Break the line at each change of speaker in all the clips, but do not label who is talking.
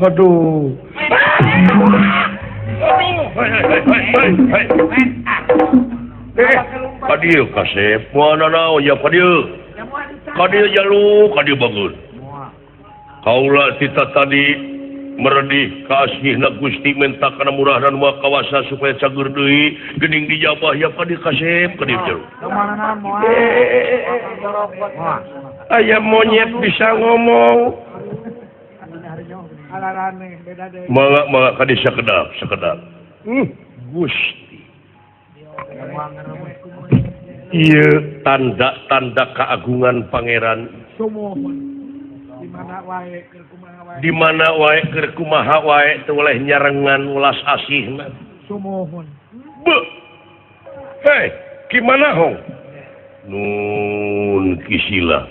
Aduh. Kadieu kasep, moana naon ya kadieu. Kadieu jalu, kadieu bangun. Kaula kita tadi meredih kasihna Gusti menta kana murah dan moal kawasa supaya cager deui geuning dijabah ya kadieu kasep, kadieu jalu. Aya monyet bisa ngomong. Mangga kadieu sakedap. Gusti. Ieu tanda-tanda keagungan pangeran. Di mana wae keur kumaha wae teu oleh nyarengan ulas asihna. Sumohun. Hei, gimana hong? Nun kisila.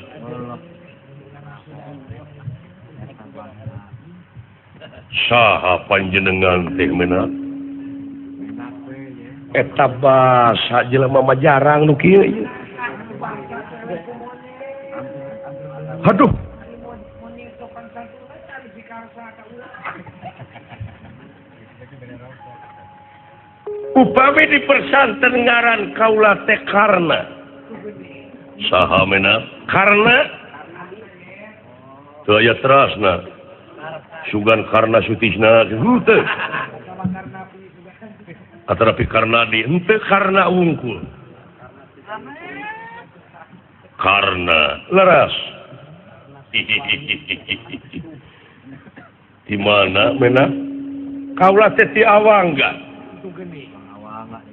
Saha panjenengan teh meunang? Eta basa jelema mah jarang nu kieu ieu. Aduh. Upami di persanten ngaran kaula teh Karna. Saha meunang? Karna. Teu aya terasna. Sugan Karna Sutisna henteu. Atarapi Karna di henteu Karna wungkul. Karna leras. Di mana meunang? Kaula teh ti Awangga.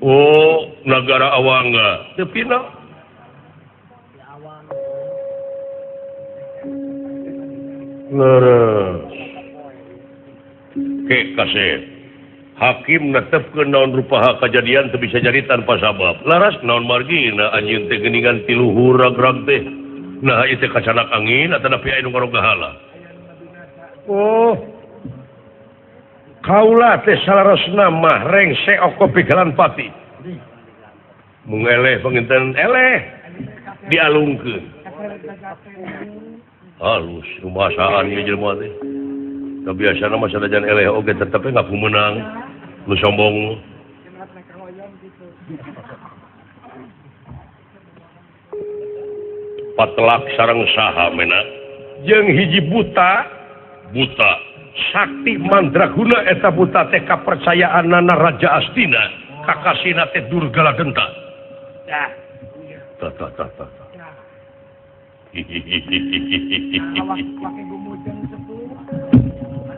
Oh, negara Awangga. Teu pina. Leres. Ke kasep. Hakim netepkeun naon rupaha kajadian teu bisa jadi tanpa sabab. Laras naon margina anjeun teh geuningan ti luhur ragrag teh. Nah ieu teh kacanak angin atanapi aya nu ngarogahala. Oh. Kaula teh salarosna mah rengse oko pigalan pati. Mung eleh panginten eleh dialungkeun. Halus rumasaan ieu jelema teh. Kebiasaan mah sanajan eleh oge tetep ngaku menang. Nu sombong. Patelak sareng saha meunang? Jeung hiji buta sakti mandraguna eta buta teh kapercayaanna Raja Astina kakasina teh Durgala Genta. Ta.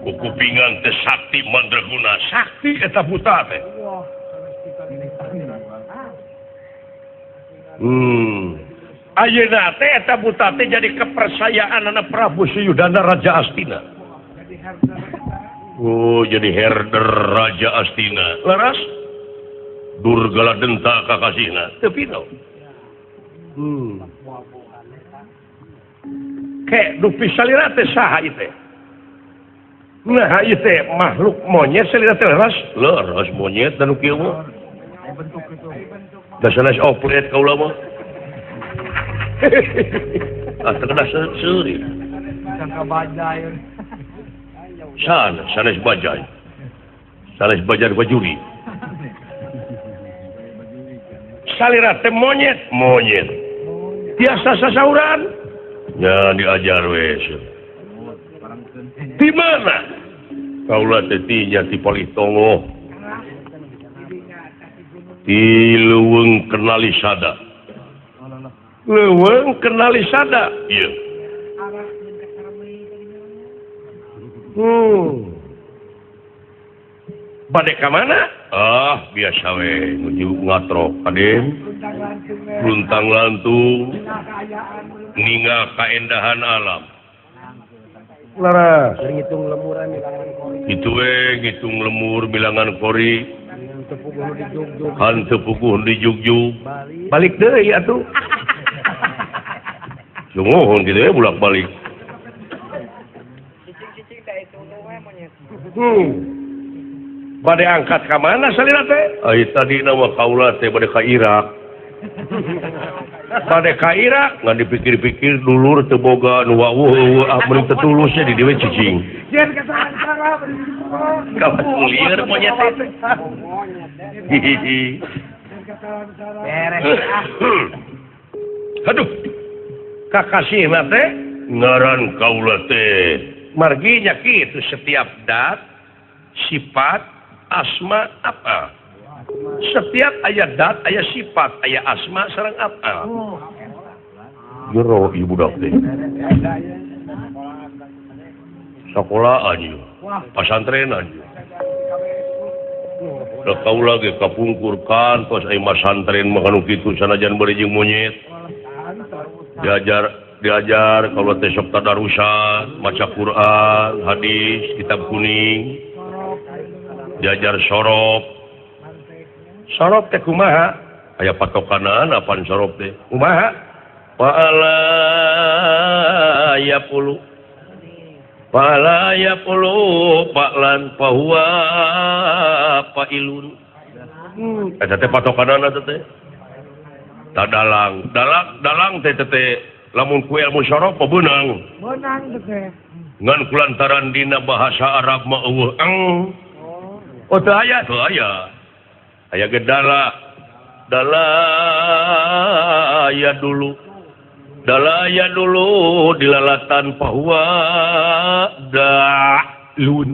Kuku pinggang teh sakti mandraguna, sakti eta buta teh. Ayeuna teh eta buta teh jadi kepercayaanna Prabu Suyudana Raja Astina. Oh, jadi herder Raja Astina. Laras? Durgala Denta kakasihna. Teu pino. Ke dupi salira teh saha ieu teh? Nah, ieu teh makhluk monyet salira teh leras. Leras monyet dan kieu mah. Da sanes oplet kaula mah. Teu seuri. Sangka bajai. Sanes bajai. Sanes bajai bajuri. Salira teh monyet. Tiasa sasauran. Ya diajar wes. Di mana? Kaula teh nya ti Palitongo. Ti Leuweung Kenalisada. Leuweung Kenalisada. Iya. Bade ka mana? Biasa we nuju ngatrok kaden. Luntang lantung. Ninga kaendahan alam. Laras. Ngitung lemuran bilangan kori. Itu we ngitung lemur bilangan kori. Hanteu puguh di jugjug. Balik deui atuh. Sungohon kitu we bolak-balik. Cicing da itu we monyet. Bade angkat ka mana salira teh? Ai tadi nama kaula teh bade ka Irak. pada kaira nggak dipikir-pikir dulur teboga nu wawuh mending tetulusnya di dewe cicing kamu liar monyet aduh kakasih nate ngaran kaula teh marginya kitu setiap dat sifat asma apa setiap ayat dat ayat sifat ayat asma sareng apa jero ibu dak teh sekolah aja pesantren aja da kaula ge kapungkurkan tos aya pesantren mah anu kitu sanajan bari jeung monyet diajar kalau teh sok tadarusan maca Quran hadis kitab kuning diajar sorop teh kumaha aya patokanan apaan sorop teh kumaha paala ya pulu paklan pahuwa pailun eta teh patokanan teh dalang teh lamun ku ilmu sorop beunang teh ngan kulantaran dina bahasa Arab mah eueuh teu aya gedala ya dulu dilalatan pahuwa dalun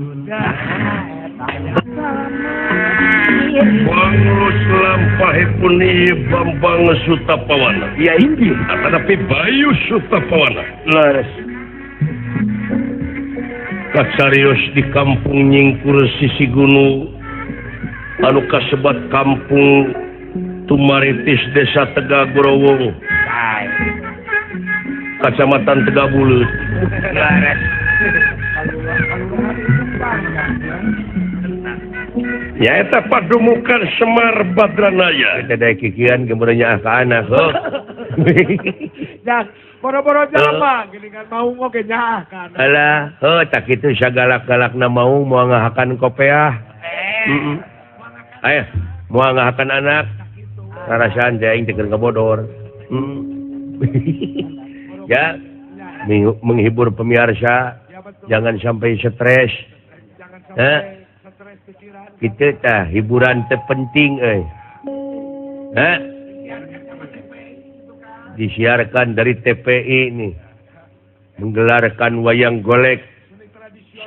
Pangulus lampahipun Bambang Sutapawana. Ya inggih. Tetapi Bayu Sutapawana. Laras. Kacarios di kampung Nyingkur sisi gunung. Anu kasebat kampung Tumaritis Desa Tegagorowong. Kecamatan Tegabulut. Laras. Ya eta padumukan Semar Badranaya. Eta da kikian gemernya ka anak.
Dah, boro-boro jalma geuningan mau ngoge nyaah kan.
Alah, tak kitu sagalak-galakna mau ngahakan kopeah. Aya, moal ngahakan anak. Karasaan teh aing teh keur ngabodor. Ya, menghibur pemirsa, jangan sampai stres. Kita tah hiburan terpenting disiarkan dari TPI ini menggelarkan wayang golek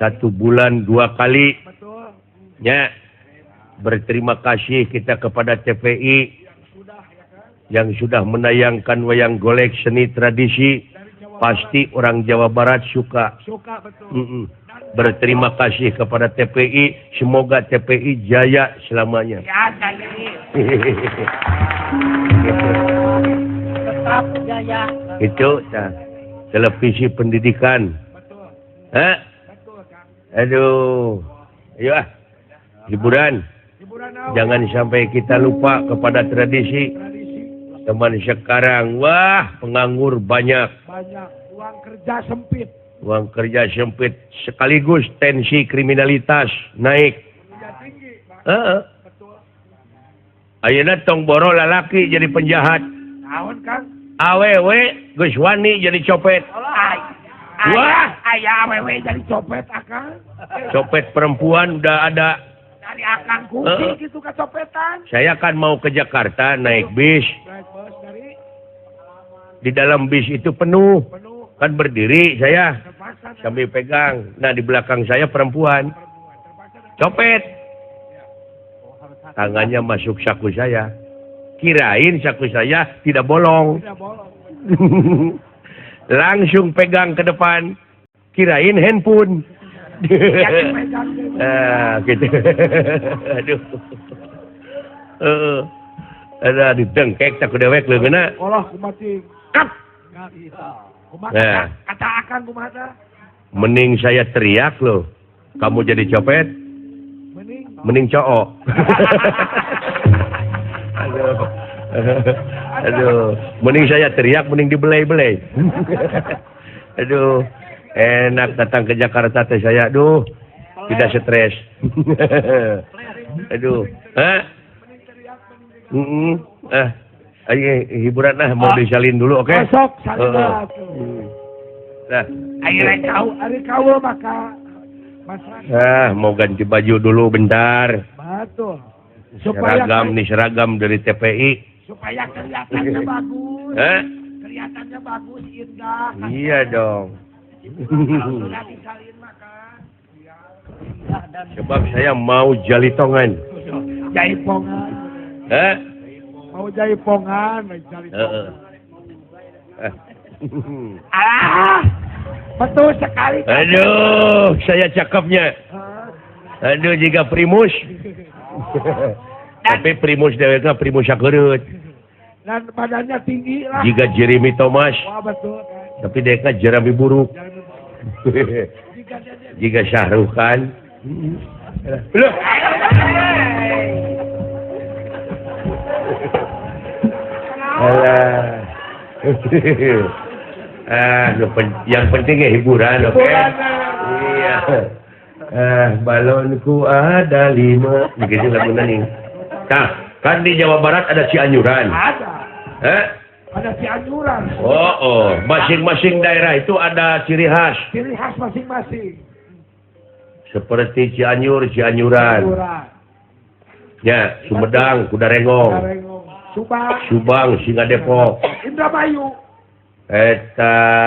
1 bulan 2 kali ya. Berterima kasih kita kepada TPI yang sudah menayangkan wayang golek seni tradisi. Pasti orang Jawa Barat suka betul. Berterima kasih kepada TPI. Semoga TPI jaya selamanya.
Ya, tetap jaya.
Itu televisi pendidikan.
Betul, Kang.
Aduh. Ayo hiburan. Jangan sampai kita lupa kepada tradisi. Teman sekarang, wah, penganggur banyak.
Uang kerja sempit.
Uang kerja sempit sekaligus tensi kriminalitas naik. Ayeuna tong boro lalaki jadi penjahat.
Naon, Kang?
Awewe geus wani jadi copet.
Wah, aya awewe jadi copet, Akang.
Copet perempuan udah ada.
Dari Akang kucing gitu kecopetan.
Saya kan mau ke Jakarta naik bis.
Naik bus dari
di dalam bis itu penuh. Kan berdiri saya sambil pegang. Nah di belakang saya perempuan. Copet. Tangannya masuk saku saya. Kirain saku saya tidak bolong. Langsung pegang ke depan. Kirain handphone. Gitu. Aduh. Ada didengkek tak dewek leungeuna.
Olah kumati. Kap. Kumaha? Kata Akang kumaha?
Mending saya teriak loh. Kamu jadi copet? Mending cowok. Aduh. Mending saya teriak, mending dibelai-belai. Aduh. Enak datang ke Jakarta teh saya. Aduh. Tidak stres. Aduh. hiburan nah mau disalin dulu oke?
Sok salin lah.
Nah,
Ari kau maka masyarakat.
Mau ganti baju dulu bentar.
Betul.
Seragam dari TPI.
Supaya kelihatannya bagus. Kelihatannya bagus, indah.
Iya dong.
Sudah disalin maka.
Sebab saya mau jalitongan.
Jaipongan. Mau jaipongan, jalitongan. Betul sekali.
Aduh, saya cakepnya. Aduh, jika primus. Tapi primus deweka primus sakereut.
Dan badannya tinggi lah.
Jika Jeremy Thomas.
Wah, betul.
Tapi deka Jeremy buruk. Jika Syahrukh Khan. Loh. Alah. Yang penting ya hiburan, oke? Iya. Balonku ada 5. Begitu lagunya nih. Nah, kan di Jawa Barat ada Cianjuran.
Ada. Ada Cianjuran.
Oh. Masing-masing daerah itu ada ciri khas.
Ciri khas masing-masing.
Seperti Cianjuran. Ya, Sumedang, Kudarengong. Subang, Singa Depok.
Indramayu.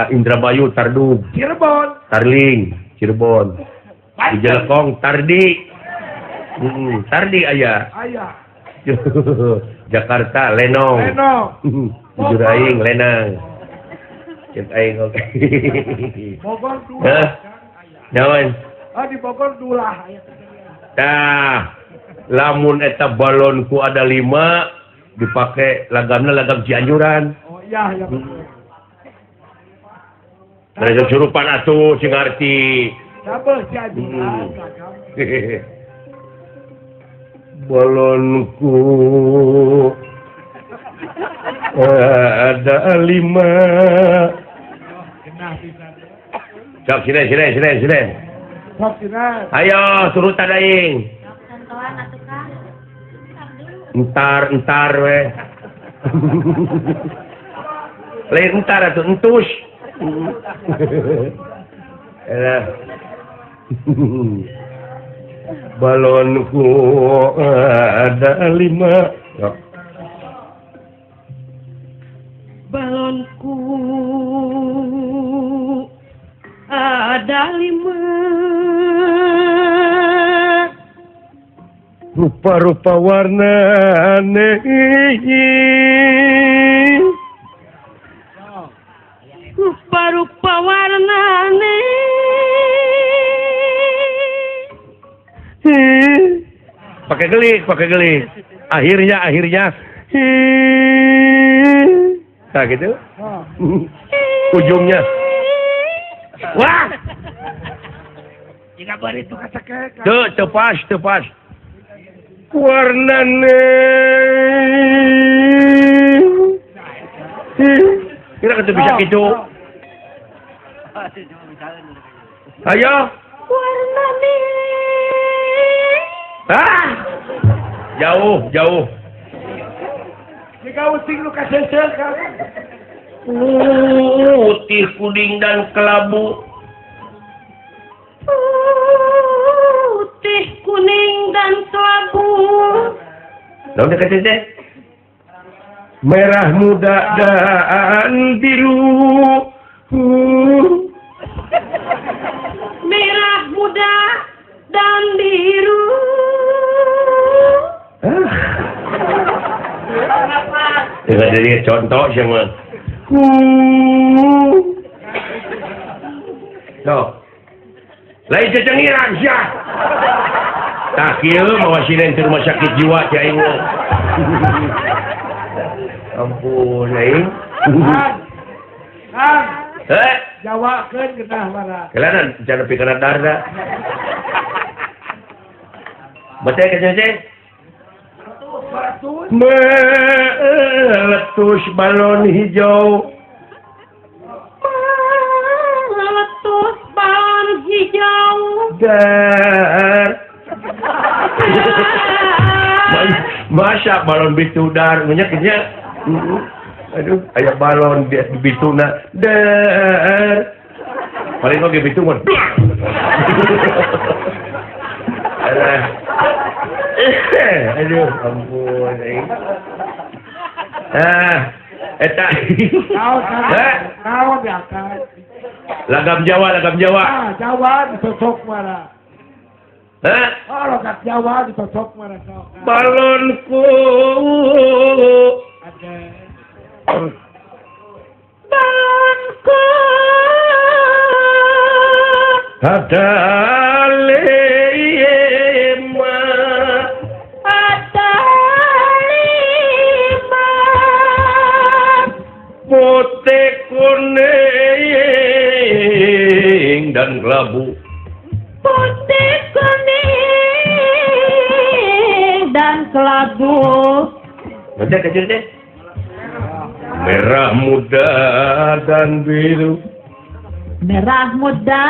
Indramayu, Tardug.
Cirebon.
Tarling, Cirebon. Di Jelekong, Tardi. Tardi ayah. Jakarta, Lenong. Bujur aing, Lenang. Cek aing oke.
Bogor Dula.
Nyaman.
Di Bogor Dula.
Nah, lamun eta balonku ada 5 dipakai lagamna lagam Cianjuran.
Oh iya, ya.
Dari kesurupan atuh sing arti.
Double Cianjuran.
Balonku ada 5. Cok sini. Ayo surutan aing. Entar we. Lain entar atuh entus. Balonku ada 5.
Balonku ada 5.
Rupa-rupa warna aneh.
Rupa-rupa warna aneh.
Pakai gelik. Akhirnya. Nah gitu. Ujungnya. Wah.
Jika bari itu kacek.
Tepas. Warnane. Kira kata bisa gitu. Ayo.
Warnane.
Jauh.
Jika uting lu kasesel kan.
Putih, kuning dan kelabu.
Putih, kuning dan kelabu.
Lalu dia kata deh. Merah muda dan biru.
Merah muda dan biru.
Dengan dari contoh sama. Tuh. Lain cecengiran siah. Tak kira mawasinin ke rumah sakit jiwa si aing. Ampun aing.
Jawa kan genah mana.
Kelihatan cara pikiran darda. Betul kan ceceng? Meletus balon hijau.
Meletus balon hijau.
Dar. Masa balon bitudar menyakitnya. Aduh, aya balon di bituna. Dar. Paling oge bitung mah. Aduh, ampun. Eta.
Tahu biasa.
Lagam Jawa.
Jawa ditocok mana?
Hah?
Oh, logat Jawa ditocok mana sok.
Balonku.
Ada.
Balonku.
Ada lima.
Ada 5.
Putih kuning dan kelabu.
Putih kuning dan kelabu.
Baca kecil deh. Merah muda dan biru.
Merah muda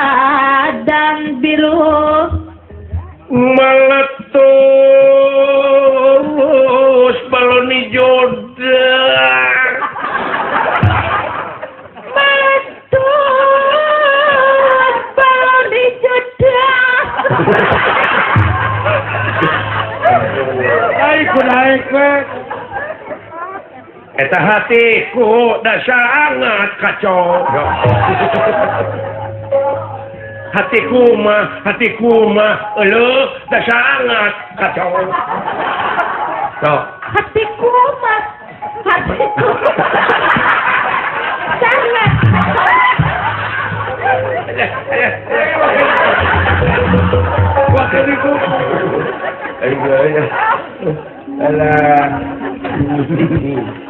dan biru.
Meletus balon hijau.
Meletus balon hijau.
Naik.
Eta hatiku dah sangat kacau. Hatiku mah, dah sangat kacau. So.
Hatiku sangat.
Waktu itu.
Alah.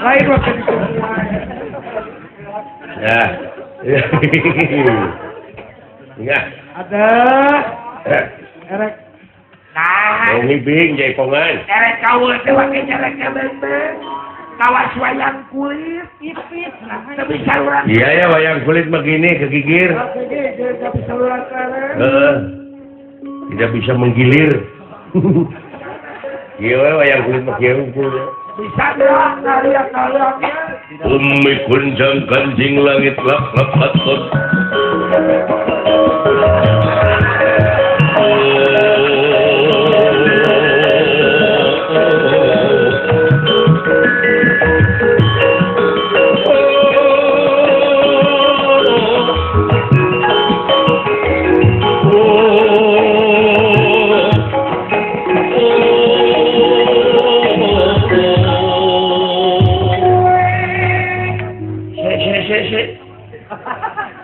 Lain waktu itu.
Ya. Ingat.
Ada. Erek.
Mau ngibing jaipongan.
Erek kawin teh wake jaraknya benteng. Kawas wayang kulit tipis lah. Tapi saluran.
Iya ya wayang kulit begini kegigir.
Tapi saluran keren.
Tidak bisa menggilir. Iya wayang kulit makieu kulit.
Bisa doang ngaliat
Umi kunjang kanjing langit lap atot.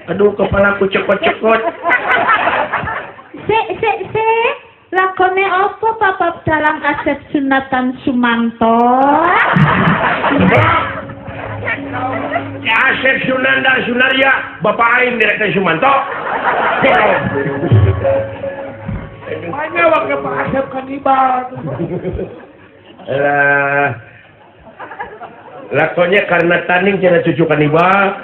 Aduh, kepalaku cekot-cekot.
Se. Lakone apa Papa dalam Asep Sunatan Sumanto?
Ya Asep Sunanda Sunaria, Bapak Ain Direktur Sumanto.
Hanya waktu Pak Asep kanibal.
Lakonnya karena tanding cina cucu kanibal.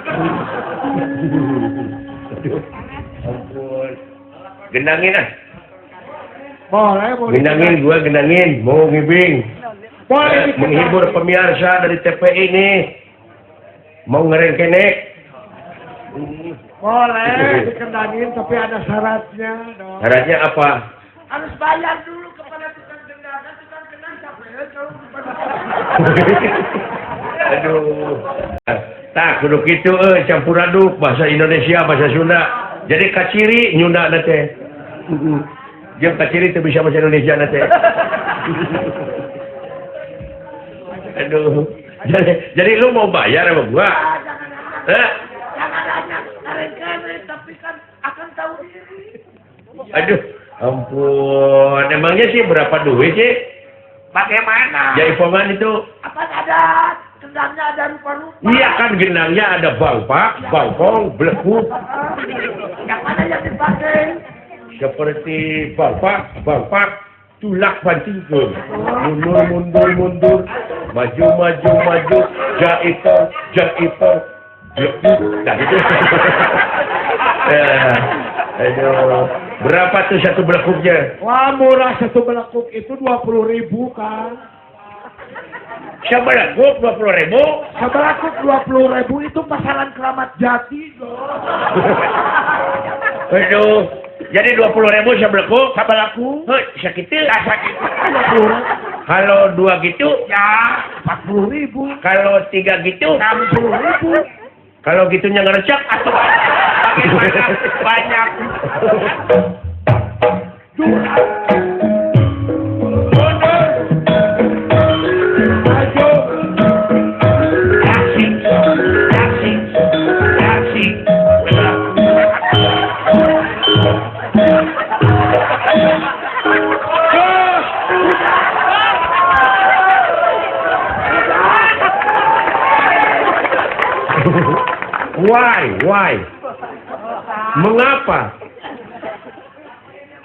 Ampun. Gendangin ah.
Boleh.
Gendangin, gua gendangin. Mau ngibing.
Boleh.
Menghibur pemirsa dari TPI ini. Mau ngerengkenek.
Boleh dikendangin tapi ada syaratnya dong.
Syaratnya apa?
Harus bayar dulu kepada tukang gendang capek kalau
Aduh. Tak kudu kitu campur aduk bahasa Indonesia bahasa Sunda. Jadi kaciri nyunda na teh. Jeung kaciri teu bisa bahasa Indonesia na teh. Aduh. Jadi lu mau bayar sama gua?
Jangan tapi kan akan tahu diri.
Aduh, ampun. Emangnya sih berapa duit sih?
Bagaimana?
Jaipongan itu.
Apa ada gendangnya ada rupa-rupa?
Iya kan gendangnya ada bangpak, bangkong, belekuk.
Yang mana yang dipakai?
Seperti bangpak, tulak pantingkeun. Mundur, maju, jaipong, belekuk. Nah itu. Aduh, berapa tuh satu belekuknya?
Wah murah satu belekuk itu 20.000 kan?
Sabaraku 20.000.
Sabaraku 20.000 itu pasaran Keramat Jati dong.
Aduh, jadi 20.000 sabaraku. Heh, sakitu.
Sakit 20.000.
Kalau 2 gitu,
Ya 40.000.
kalau 3 gitu,
60.000.
kalau gitunya ngerecek atuh.
Banyak.
Why? Mengapa?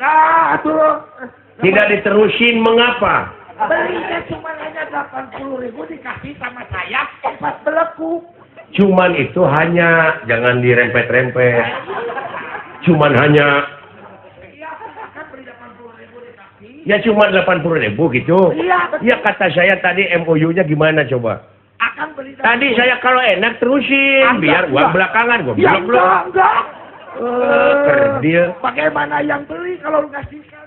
Nah, tuh.
Tidak diterusin mengapa?
Belinya cuma hanya 80.000 dikasih sama saya 4 belekuk.
Cuman itu hanya, jangan dirempet-rempet. Cuman hanya,
Iya, kan beli 80.000 dikasih.
ya cuma 80.000 gitu.
Iya, betul.
Ya kata saya tadi MOU-nya gimana coba?
Akan beli.
Tadi saya kalau enak terusin, biar uang belakangan gua
Ya
blok-blok.
enggak.
Kerdil.
Bagaimana yang beli kalau ngasihkan?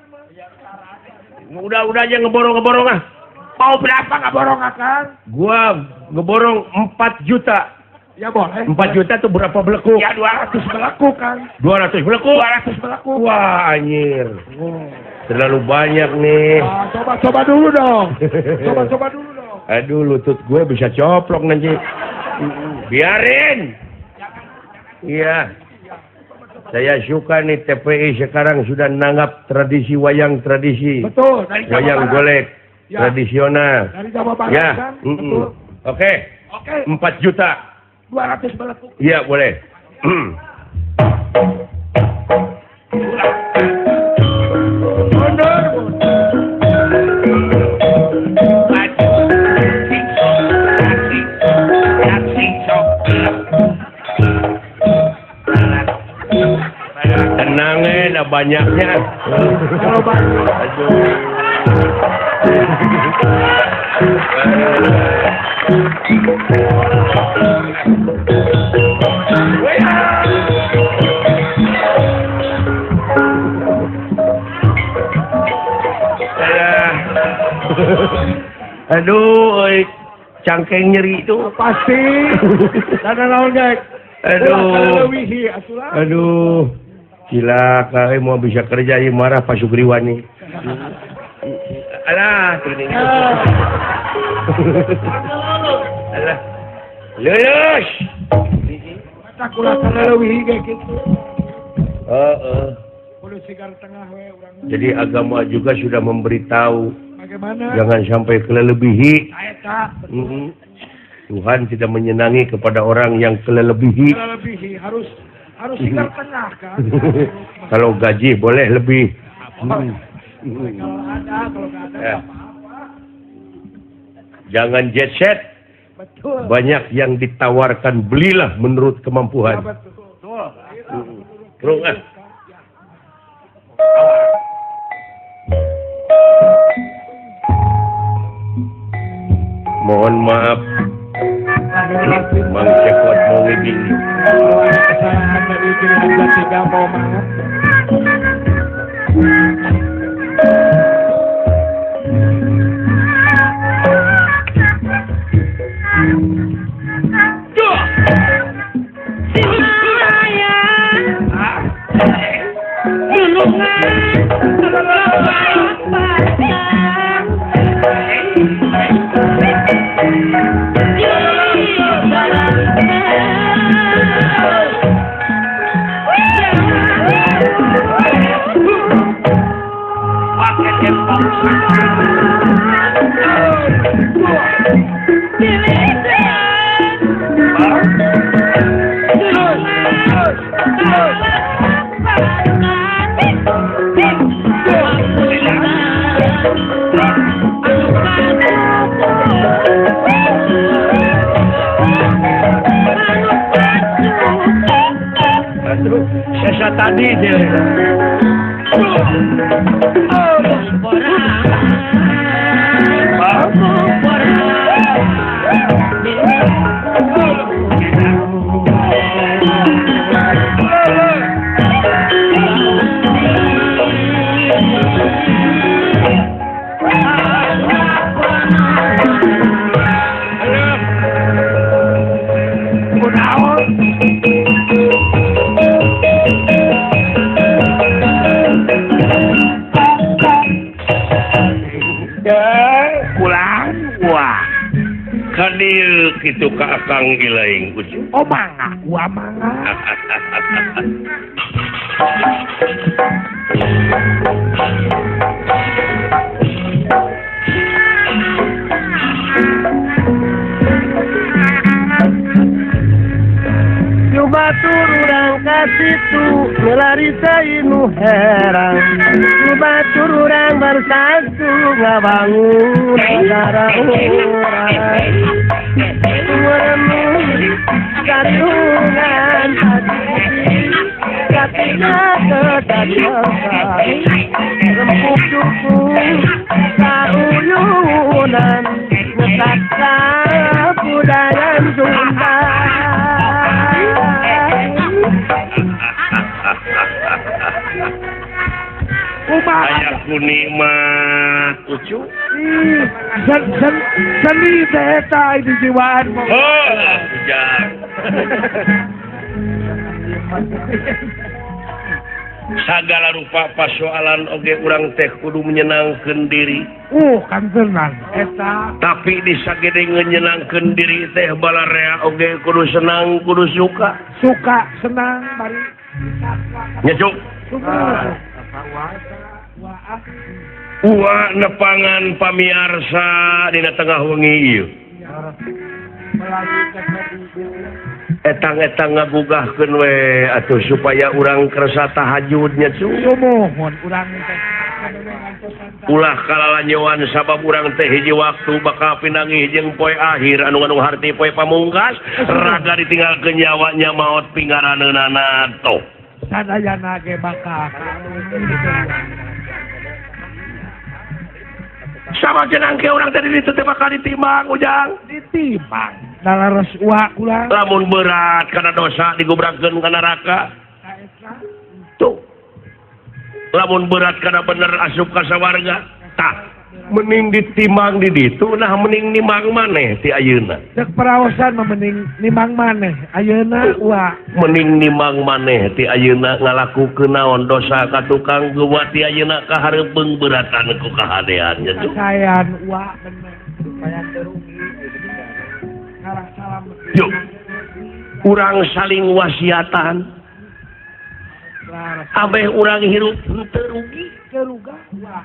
Udah aja ngeborong ah.
Mau berapa nggak borong akan?
Gua ngeborong 4 juta.
Ya boleh.
4 juta tuh berapa belekuk?
Ya 200 belekuk kan.
200 belekuk?
200 belekuk.
Wah, anjir. Terlalu banyak nih.
Nah, coba dulu dong. Coba dulu dong.
Aduh, lutut gue bisa coplok nanti. Biarin. Iya. Saya suka nih TPI sekarang sudah nanggap tradisi wayang tradisi.
Betul. Dari Jawa
Wayang
Barat.
golek.
Ya.
Tradisional.
Dari Jawa Barat
Ya.
kan. Betul.
Oke.
Oke.
4 juta.
200 belekuk.
Iya, boleh. Tenangin, banyaknya.
Kalau banyak.
Aduh. Aduh, cangkeng nyeri itu.
Pasti. Karena naon guys.
Aduh.
Wihi atulah.
Aduh. Cilaka, mau bisa kerja ini marah Pak Sugriwani. Alah, ini. Alah. Lulus.
Takula kalau wihi kayak gitu. Kudu sigar tengah we urang.
Jadi agama juga sudah memberitahu
Bagaimana?
jangan sampai kelelebihi.
Eta
Tuhan tidak menyenangi kepada orang yang kelelebihi.
kalau lebih harus sigar tengah kan.
Kalau gaji boleh lebih.
Kalau ada, kalau nggak ada
Ya.
nggak apa-apa.
Jangan jet set.
Betul.
Banyak yang ditawarkan, belilah menurut
Ya,
kemampuan.
betul.
Terus ah. Mohon maaf, Mang Cekot mau ngibing.
Kesalahan dari diri Anda tiga mau maaf.
Sesa tadi dia. Adil kitu ka Akang Ilaing Ucu.
Oh mangga, gua mangga.
Batur urang ka situ ngelarisa inu herang batur urang bersatu ngabangun negara urang uremu katungan katina kedatangan rempuk dukung kauyunan ngetaka budaya Sunda.
Aya kunikmat Ucu.
Seni teh eta di jiwaan.
Oh, bujang. Sagala rupa pasoalan oge urang teh kudu menyenangkeun diri.
Kan tenang eta.
Tapi di sagede ngenyenangkeun diri teh balarea oge kudu senang, kudu suka.
Suka, senang, bari.
Nyecuk. Uwa nepangan pamiarsa dina tengah wengi ieu. Etang-etang ngagugahkeun we atuh supaya urang kersa tahajud nya cu.
Mohon urang teh
ulah kalalanyoan sabab urang teh hiji waktu bakal pinangih jeung poe akhir anu ngandung harti poe pamungkas raga ditinggalkeun nyawanya maot pingaraneunana toh.
Sadayana ge bakal sama jenang ke orang tadi itu bakal ditimbang ujang ditimbang dalaros uak ulang
lamun berat karena dosa digubrakkeun ka neraka tuh lamun berat karena bener asup ka sawarga tah mending ditimbang di ditu nah mending nimang maneh ti ayeuna
cek peraosan mending nimang maneh ayeuna uak
mending nimang maneh ti ayeuna ngalakukeun naon dosa ka tukang geuwat ti ayeuna kahareupeung beratan ku kahadean nya tuh
kasayan uak bener kasayan terugi ngarah salam
yuk urang saling wasiatan abeh urang hirup teu rugi
keruga uak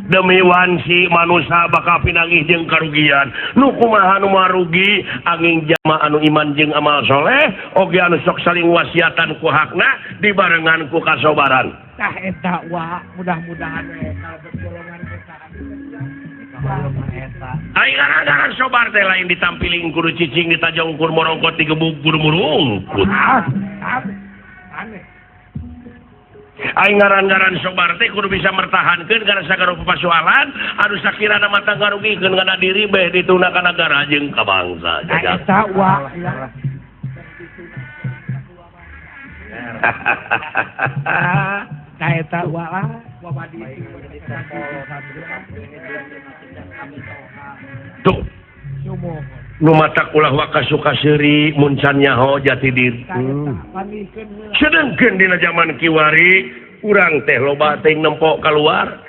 demi wansi manusia bakal pinangih jeung karugian nu kumaha nu marugi angin jama anu iman jeung amal soleh oge anu sok saling wasiatan ku hakna dibarengan ku kasobaran
tah eta wa mudah-mudahan kalau bergolongan kita
ai gara-gara sobar teh lain ditampiling kudu cicing ditajongkur morongkot digebuk kudu murungkut
aneh
aing ngaran-ngaran sobar teh kudu bisa mertahankeun kana sagala pasoalan anu sakirana mata ngarugikeun kana diri beh dituna ka nagara jeung ka bangsa jagat
eta wa eta wa wabadi
tuh nu matak ulah wakasuka seuri muncan nyaho jati diri sedengkeun dina zaman kiwari urang teh loba teuing nempok keluar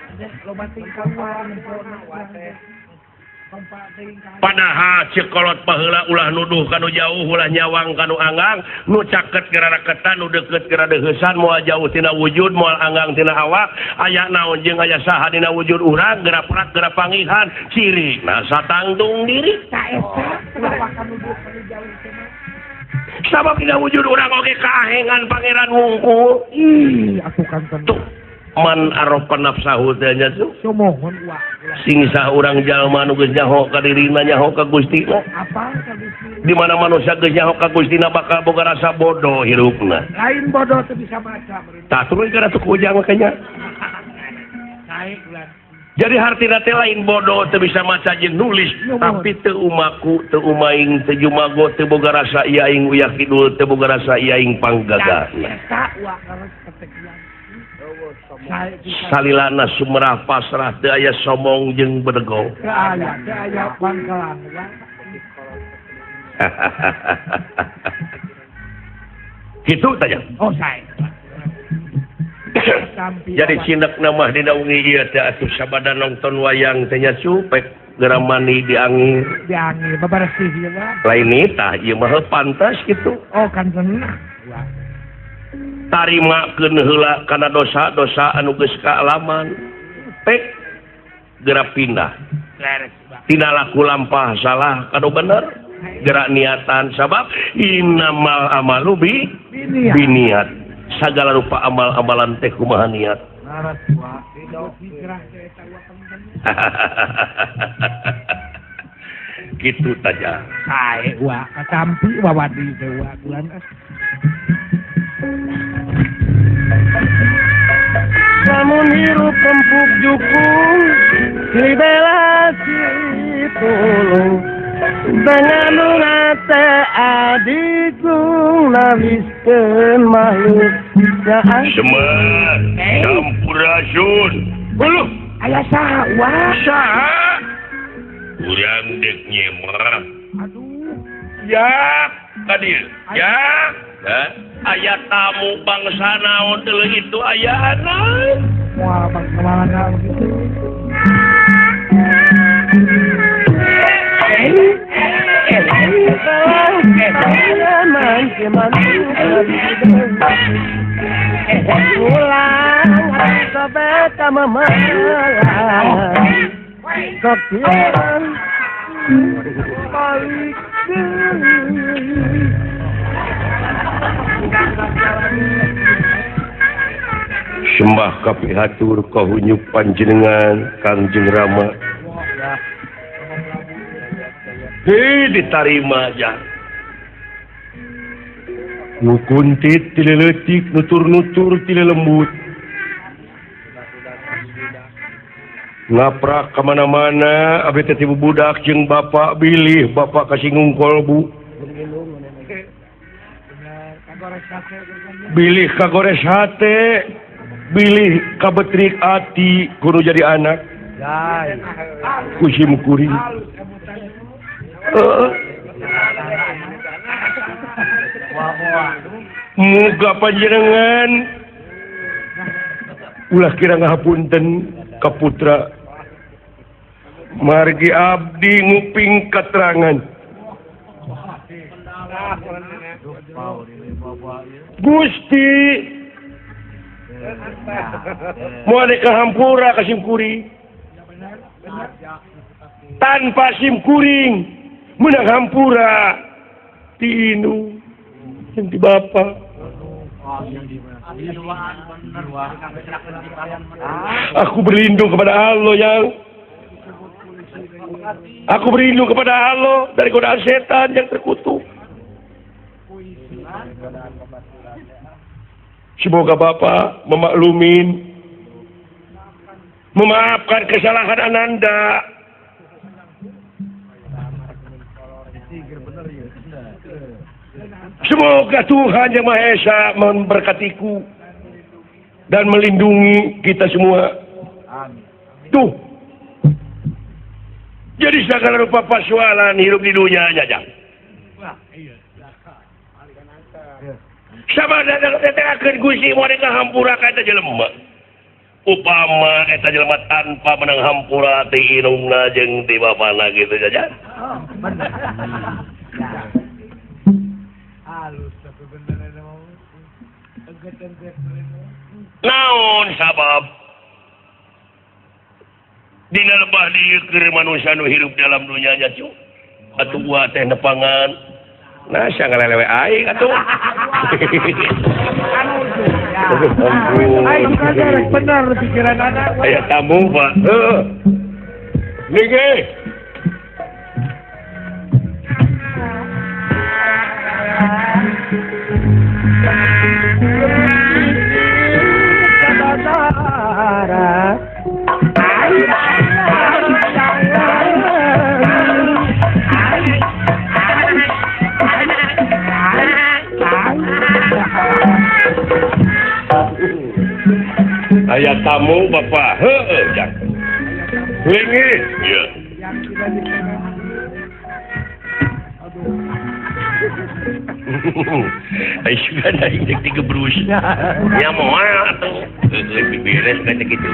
padahal cekolot paheula ulah nuduh kanu jauh ulah nyawang kanu anggang nu caket kira raketan nu deukeut kira deuheusan moal jauh tina wujud moal anggang tina awak aya naon jeung aya saha dina wujud urang geura prak geura pangihan ciri nah satangtung diri
ta eta kenapa nuduh kanu jauh cenah
sabab dina wujud urang oge kaahengan pangeran wungkul
aku kan
tuh man aropa nafsahu teh nya tuh
mohon wa
sing sah urang jalma nu geus nyaho ka dirina nyaho ka Gustina
apa
di mana manusia geus nyaho ka Gustina bakal boga rasa bodoh hirupna
lain bodoh teu bisa maca
tah turun kana tuh ujang makanya
naik bulan
jadi hartina teh lain bodoh teu bisa maca jeung nulis tapi teu umaku teu umaing teu jumago teu boga rasa ieu aing uyah kidul teu boga rasa ieu aing panggagahna
eta wa kalau ketekian
salilana sumerah pasrah teu aya somong jeung bedego
teu aya pangkalan
kitu tanya
oh sae
jadi cinek nama dina wengi ieu teh atuh sabada nonton wayang teh nya supek geura mani di angin
diangin bebersih ya Pak.
lain tah ieu mah pantas gitu
Oh kan bener.
tarimakeun heula kana dosa-dosa anu geus kaalaman pek geura pindah tina laku lampah salah kanu bener geura niatan sabab innamal amalu biniat sagala rupa amal-amalan teh kumaha niat
Laras Pak. Tidak hijrah ke
gitu saja
sae wa kacampi wawadi teh wa bulan
Lamun hirup kempuk jukung silih bela silih tulung dengan nate adikung nawiskeun makhluk jahat
Semar Sampurasun
Buluh aya saha wa
saha urang dek nyemah
aduh
ya kadir ya aya tamu bangsa naon teu itu ayana
moal bangsa begitu
pulang sobet memelang kepikiran balik
sembah kapihatur kahunyuk panjenengan Kangjeng Rama ditarima aja nukuntit tileletik nutur-nutur tilelembut ngaprak kemana-mana abdi teh budak jeung bapak bilih bapak kasinggung kolbu bilih kagores hate bilih kabetrik ati kudu jadi anak kusim kuring muga panjenengan ulah kira ngahapunten ka putra margi abdi nguping katerangan Gusti moal ka hampura ka simkuring tanpa simkuring menang hampura ti inu yang di bapak aku berlindung kepada Allah yang aku berlindung kepada Allah dari godaan setan yang terkutuk. Semoga Bapak memaklumin, memaafkan kesalahan Ananda. Semoga Tuhan Yang Maha Esa memberkatiku dan melindungi kita semua. Tuh. Jadi segala rupa persoalan hidup di dunia aja. Sama datang Gusti mau ka hampura ka eta jelema. Upama eta jelema tanpa menang hampura ti inungna jeung ti bapana gitu saja.
Oh, benar. Halus tapi bener mau.
Naon sabab dina lebah dieu keur manusia nu hirup dalam dunia nya cu. Atuh teh nepangan nah, saya ngelelewe aing atuh.
Aing benar pikiran anak.
Aya tamu, Pak. Heeh. Nige. Aya tamu Bapak. Heeh, Jang. Lingi. Iya. Ay sudah dah injek 3 brus. Ya moal atuh. Beres kata gitu.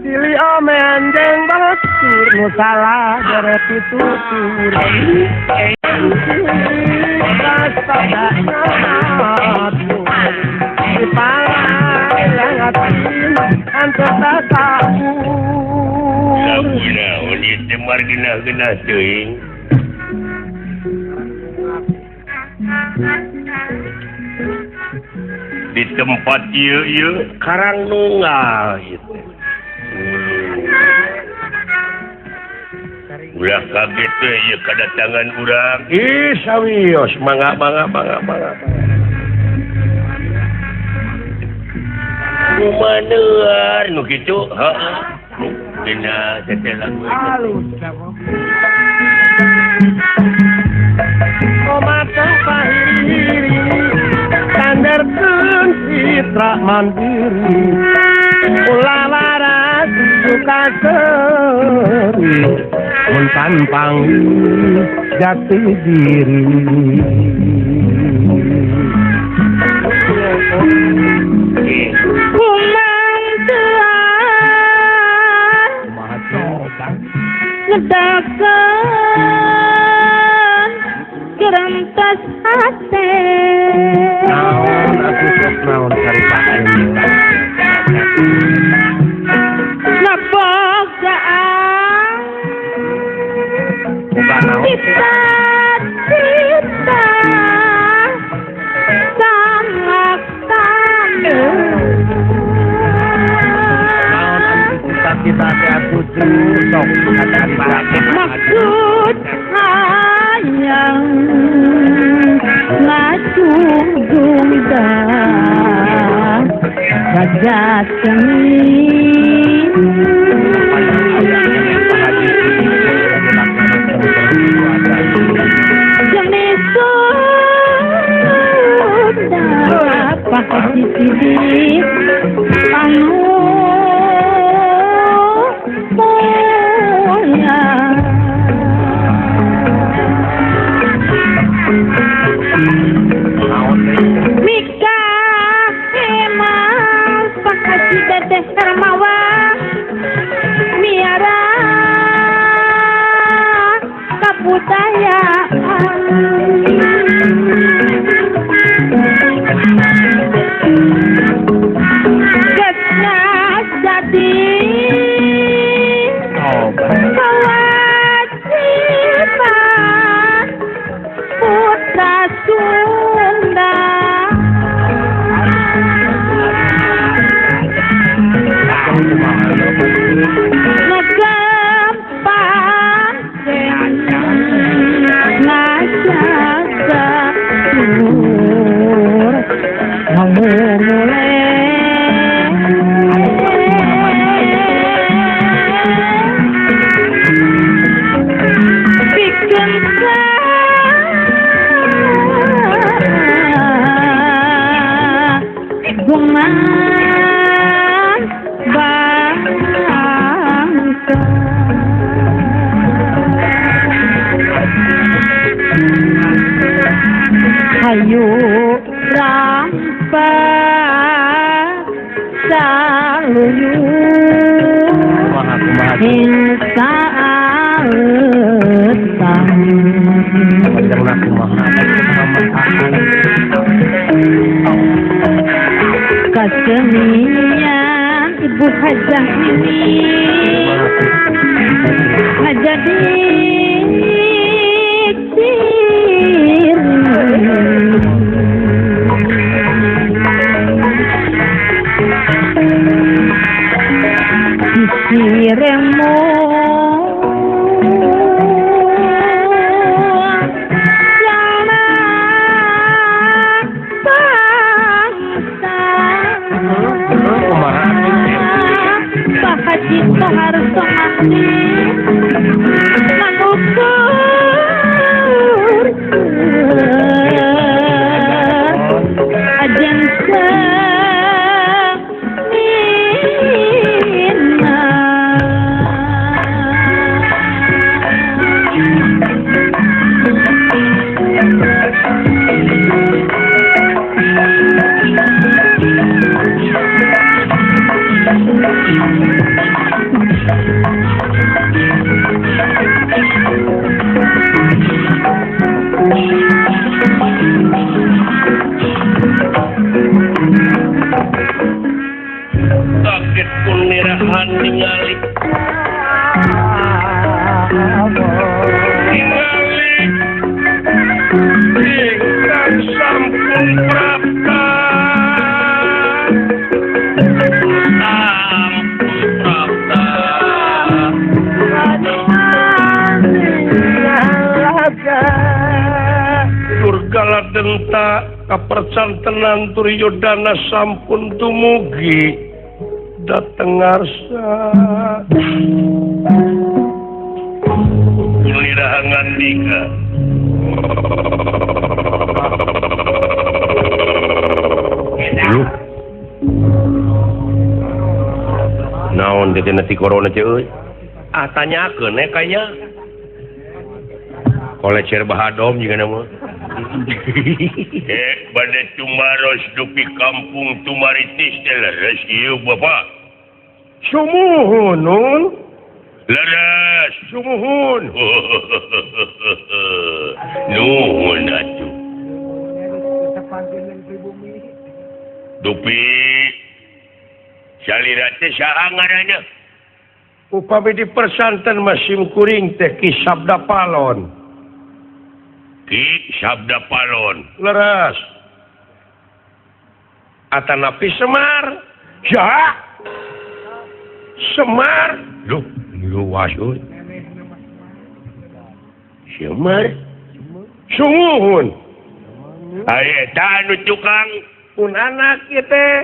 Silih ame anjing banget tutur nu salah dere pitutur tas pada nyamatmu di palang atin antar tasamu
ini temar genah-genah teuing di tempat ieu karang nunggal gitu. Ulah kaget teh ieu kedatangan urang. Ih sawios mangga. Kumanear nu kitu, heeh. Dina teteh lagu eta.
Komateng pahiri tandarkeun citra mandiri ulah laras suka seri mun panpanggih jati diri
kumantuan ngedakan gerentas hati
naon aku sok naon cari pakai
nabogaan cita sangat
kita aku sok cari pakai
maksud hayang ngacung dah gajah seni jenis sudah pakai sisi anu Mika emang pakasi dedeh hermawa miara kabudayaan getna jadi kewajiban putra Sunda ngegempang ngajaga tur ngomulai bikin bungan bangsa hayu rampak saluyu insa aletang kesenian Ibu Hajah ini jadi ciri siremu Kita harus mengerti mengukur ajen semina
kaget kunirahan ningali ingkang sampun prapta Durgala denta kapercantenan Duryodana sampun dumugi dateng ngarsa kuliraha ngandika lu naon jadi nasi corona cuy tanyakeun kayaknya kolecer bahadom juga nama pada tumaros dupi kampung tumaritis leres ieu bapak sumuhun nun leres sumuhun nuhun atuh dupi salira teh saha ngaranna upami di persanten Masim Kuring teh Ki Sabda Palon Ki Sabda Palon leres atanapi Semar ya Semar lu luas euy Semar sumuhun aya eta anu tukang pun anak ieu teh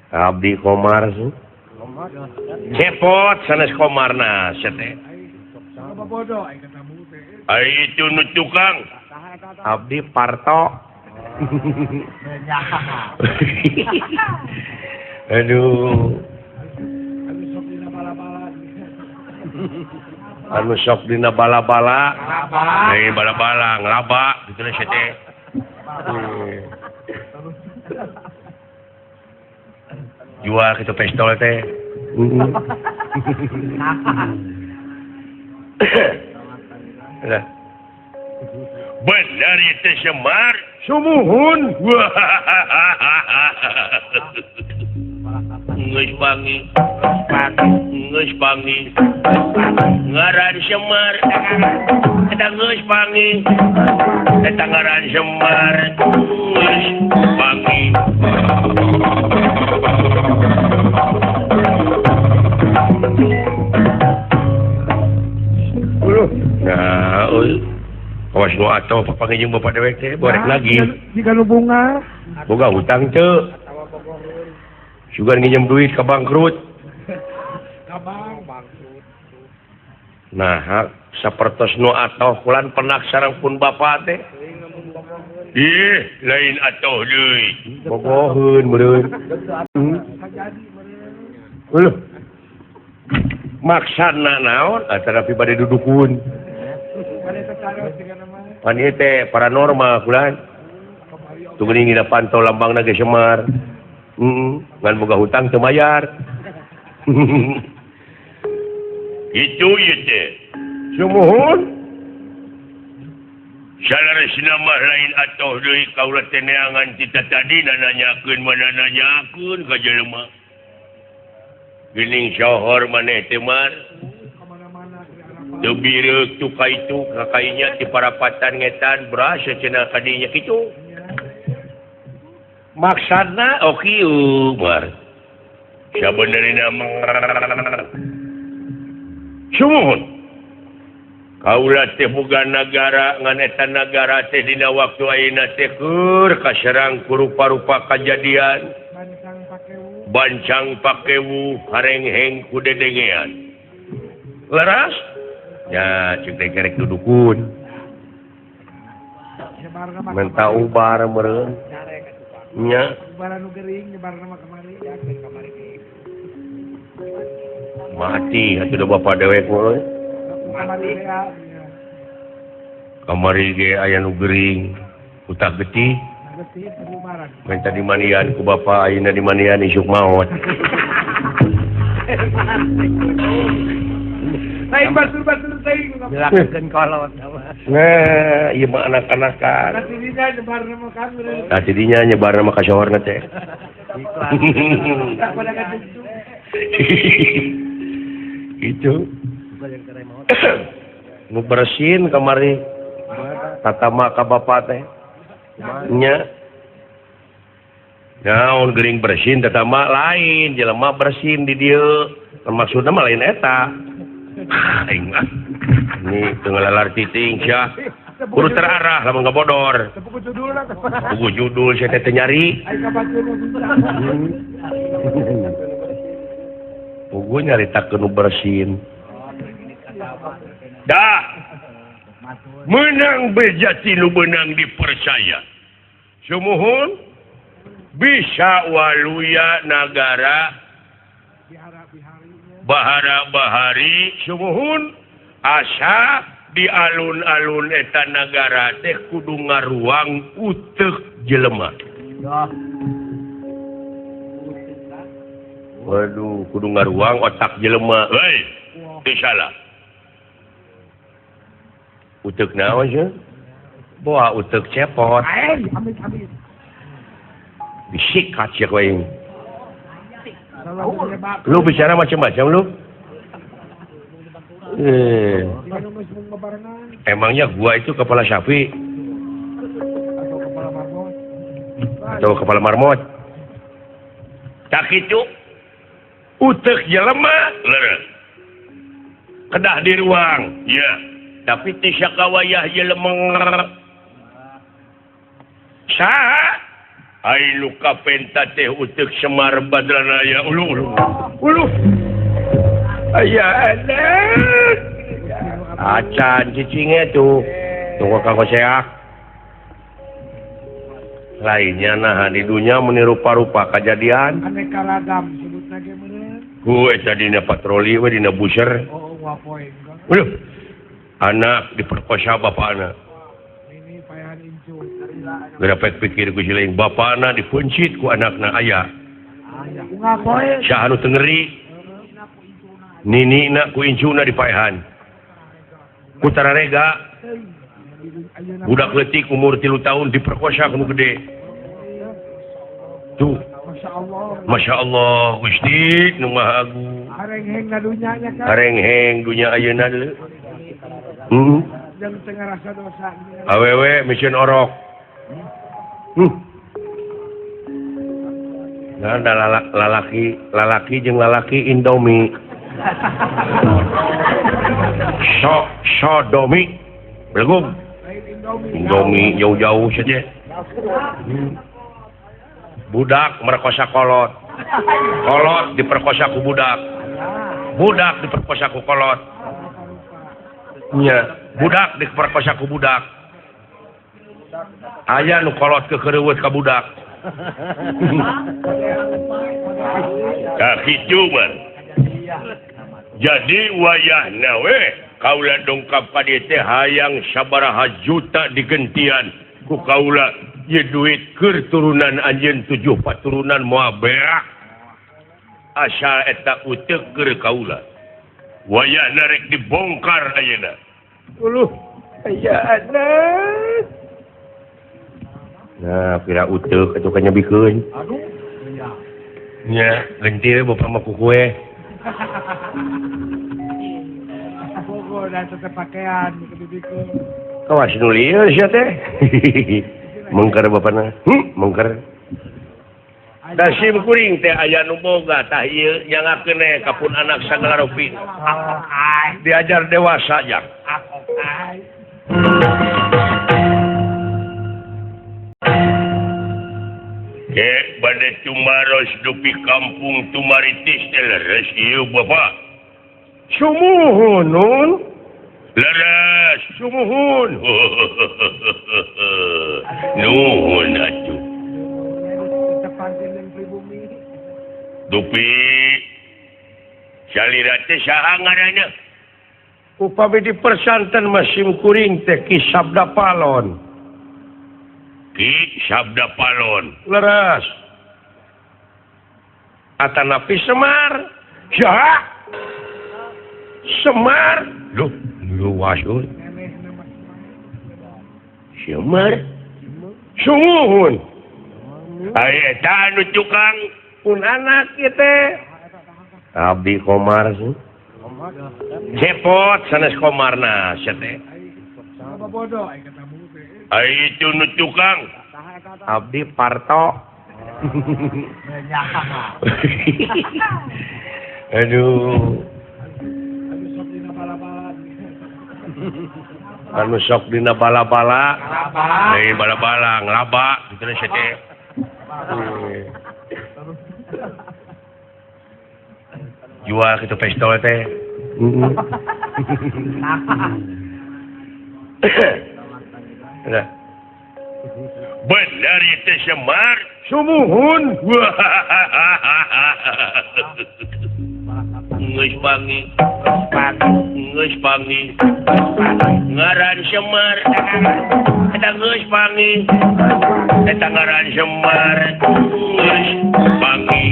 abdi Komar cepot sanes Komarna teh itu nu tukang abdi Parto aduh anu sok dina bala-bala bala-bala ngelaba gitu lah teh jual gitu pistol teh benar itu Semar sumuhun geus pangi ngaran Semar eta geus pangi eta ngaran Semar geus pangi nah awas nu atuh papanggih jeung bapak dewek teh borek lagi
jika nu bunga
boga hutang teu sugan nginjem duit ka bangkrut nah sapertos nu atuh kulan penak sareng pun bapak teh ih lain atuh deui bogoheun meureun maksana naon atara bade dudukun pan ieu teh paranormal kulan teu geuning dina pantau lambangna ge Semar ngan boga hutang teu mayar itu ieu teh sumuhun salaresna mah lain atoh deui kaula teh neangan cita tadi nanyakeun mana nanyakeun ka jelema geuning sohor maneh teh mar teu bireuk tu kaitu kakainya ti parapatan ngetan berasa cenah kadinya kitu maksana okieu mar sabenerna mah sumuhun kaula teh boga nagara ngan eta nagara teh dina waktu ayeuna teh keur kaserang ku rupa-rupa kajadian bancang pakewu harengheng ku dedengean leras ya cek teh kerek dudukun menta ubar meureun nya ubar nu geuring nyebarna mah kamari yakeun kamari mati atuh da bapak dewek meureun kamari ge aya nu geuring utak getih minta dimanian ku bapak ayeuna dimanian isuk maot lain batur-batur teuing dilakukeun kolot nah ieu mah anak-anakan tadinya nyebarna mah ka sohorna teh Itu nu bersin kamari tatama ka bapak teh nya naon gering bersin tatama lain jelema bersin di dieu maksudna mah lain eta aing mah ini tengalalar titing sia kudu terarah lamun ngabodor buku judul saya teh nyari buku nyari tak nu bersin dah menang bejati nu benang dipercaya sumuhun bisa waluya nagara bahara-bahari sumuhun asa di alun-alun eta nagara teh kudu ngaruang utek jelema waduh kudu ngaruang otak jelema hei teu salah utek naon sih? Boa utek cepot. Bisikat sih kau ini. Lu bicara macam-macam lu? Emangnya gua itu kepala sapi? Atau kepala marmot? Tak itu. Utek jelema, leres. Kedah di ruang, ya. Tapi tisya kawayah jelema saha ai nu kapenta teh utek Semar Badranaya ulu aya anak acan cicinge tuh tunggu kang seak lainnya nah di dunia menirupa-rupa kejadian
aneka ragam sebutna ge meureun
ku eta dina patroli we dina buser
wapoe
anak diperkosa bapakna
ini payahan incu
gerapek pikir ku siling bapakna dipuncit ku anakna aya
ngapoe
saha anu teu ngeri ninina ku incuna dipaehan ku tararega budak leutik umur 3 tahun diperkosa ku nu gede tuh Masya Allah Gusti nu Maha Agung
harengheng na dunya nya kan
harengheng dunya ayeuna deuleu
yang tengah rasa dosa
awewe mesin orok nah ada lalaki jeung lalaki Indomie sodomi belum Indomie jauh-jauh saja budak merkosa kolot diperkosa ku budak diperkosa ku kolot nya budak diperkosa ku budak aya nu kolot kekereuweut ka budak tah kitu man jadi wayahna we kaula dongkap ka dieu teh hayang sabaraha juta digentian ku kaula ye duit keur turunan anjeun 7 paturunan moal berak asal eta utek keur kaula wayahna rek dibongkar ayeuna uluh aya anak nah pira utek atuh kanyabikeun aduh nya gentir bapak mah ku kue
pogo dan tetep pakaian dibikeun
kawas nu lieur sia teh mengker bapana mengker da sim kuring teh aya nu boga tah ieu nyangakeun kapun anak sagala rupi diajar dewasa jak bade tumaros dupi kampung tumaritis teh leres ieu bapak sumuhun nun leres sumuhun nuhun atuh dupi salira teh saha ngaranna upami di persanten masim kuring teh Ki Sabda Palon leres atanapi Semar saha Semar lu wasun Semar sumuhun eta anu cukang
pun anak kita
Abdi Komar sih.
cepot sanes komarna sia teh itu nu cukang
Abdi Parto.
aduh anu sok dina bala-bala bala-bala ngelaba gitu sia teh jual gitu pistol teh nah benar itu Semar
sumuhun
geus pangi ngaran Semar eta geus pangi eta ngaran Semar geus pangi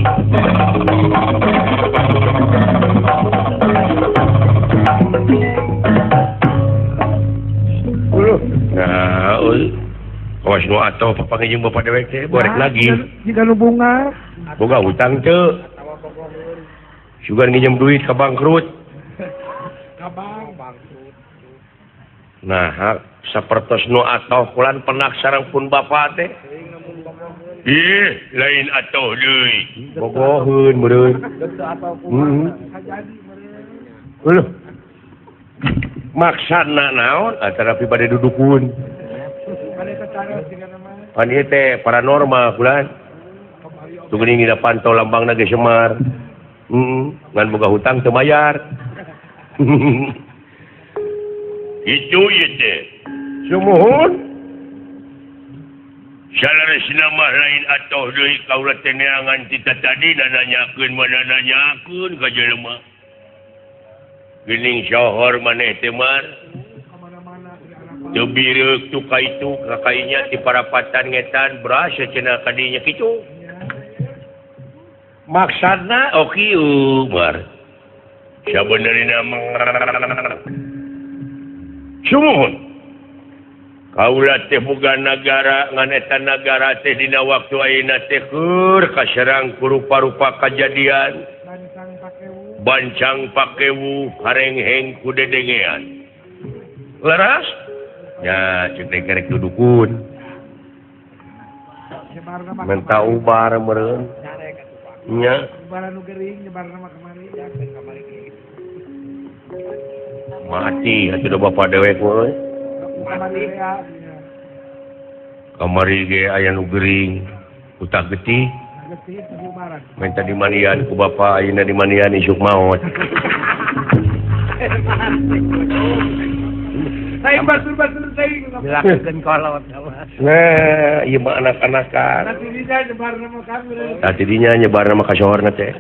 nah kawas nu atoh papanggih jeung bapak dewek teh borek lagi
jika nu bunga
boga utang teu sugan nginjem duit ka bangkrut nah sapertos nu atoh kulan penak sareng pun bapak teh ih lain atoh deui
Bogoheun meureun.
maksana naon antara pribadi dudukun pan ieu teh paranormal kulan tugeuning dina pantau lambangna ge Semar ngan boga hutang teu mayar itu ieu teh
sumuhun
salaresna mah lain atoh deui kaula teh neangan tita tadi nanyakeun mana nanyakeun ka jelema geuning sohor maneh teh Mar teu bireuk tu kaitu kakainya ti parapatan ngetan berasa cenah kadinya kitu maksudna okiu Mar sabenerna mah sumuhun kaula teh boga nagara ngan eta nagara teh dina waktu ayeuna teh keur kaserang ku rupa-rupa kajadian bancang pakewu harengheng ku dedengean leras ya cek kerek dudukun
Menta ubar meureun.
nya mati atuh bapak dewek we kamari ge aya nu gering utak getih minta dimanian ku bapak ayeuna dimanian isuk maot
saya batur-batur teuing
Dilakukeun kolot.
nah ieu mah anak-anakan
nanti dinya nyebar nama kami
tadi dinya nyebar nama ka sohorna teh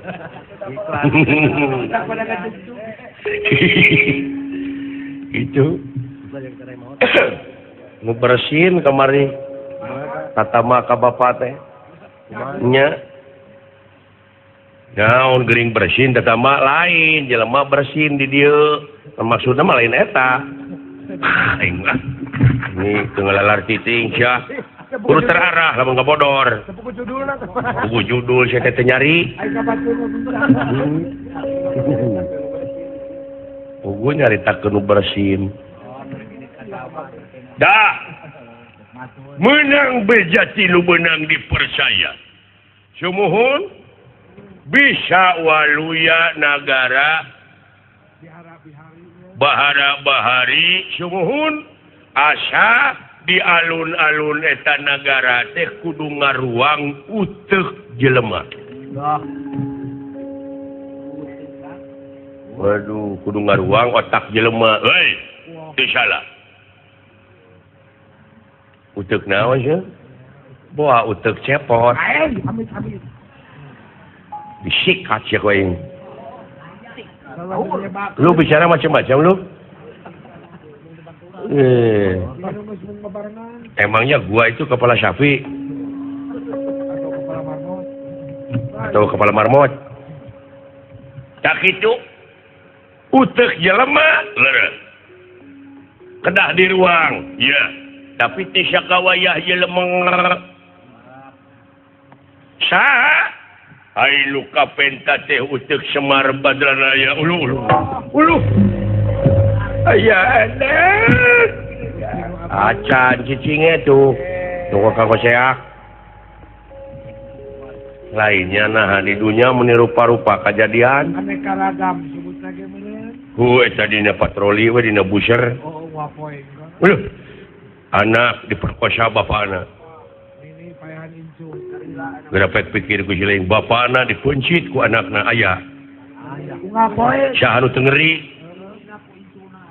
tak pada kacucuk
itu nu bersihin kamari tatama ka bapak teh nya naon gering bersihin tatama lain jelema bersihin di dieu maksudna mah lain eta aing mah ini keungalalar titing sia kudu terarah lamun kabodor
sepuku judulna
kudu judul sia teh nyari
ai kabatur
kudu nyaritakeun nu bersihin dah menang bejati lu menang dipercaya sumuhun bisa waluya nagara bahara-bahari sumuhun asa di alun-alun eta nagara teh kudu ngaruang uteuk jelema waduh kudu ngaruang otak jelema hei teu salah uteuk naon sih boa uteuk cepot
ai amit-amit
disikat sia koing
kalau menyebab
lu bicara macam-macam lu emangnya gua itu kepala sapi atau kepala marmot tak itu utek jelema leureuh kedah di ruang ya tapi teh sakawayah jelema Saha? Hai luka penta teh utek Semar Badranaya. Ulu. Aya anak. Acan cicingnya tuh. Tunggu kang seak. Lainnya nah di dunia menirupa-rupa kejadian.
Aneka ragam sebut lagi meureun.
Eta dina patroli we dina busur.
Oh, wapoe.
Anak diperkosa bapakna.
Ini payahan incu.
Gerapet pikir ku siling bapakna dipencit ku anakna aya.
Aya ku ngapoe.
Saha anu teu ngeri.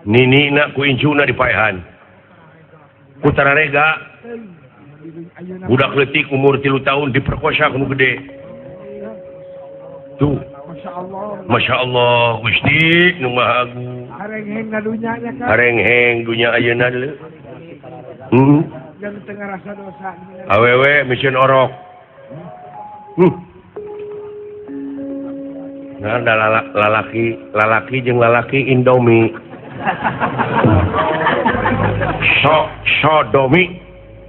Ninina ku incuna dipaehan. Ku tararega. Budak leutik umur 3 tahun diperkosa ku nu gede. Tuh. Masya Allah, Gusti nu Maha Agung.
Harengheng na dunya nya kan.
Harengheng dunya ayeuna deuleu.
Yang tengah rasa dosa.
Awewe mission orok. Nah, ada lalaki jeung lalaki Indomie. Sodomi.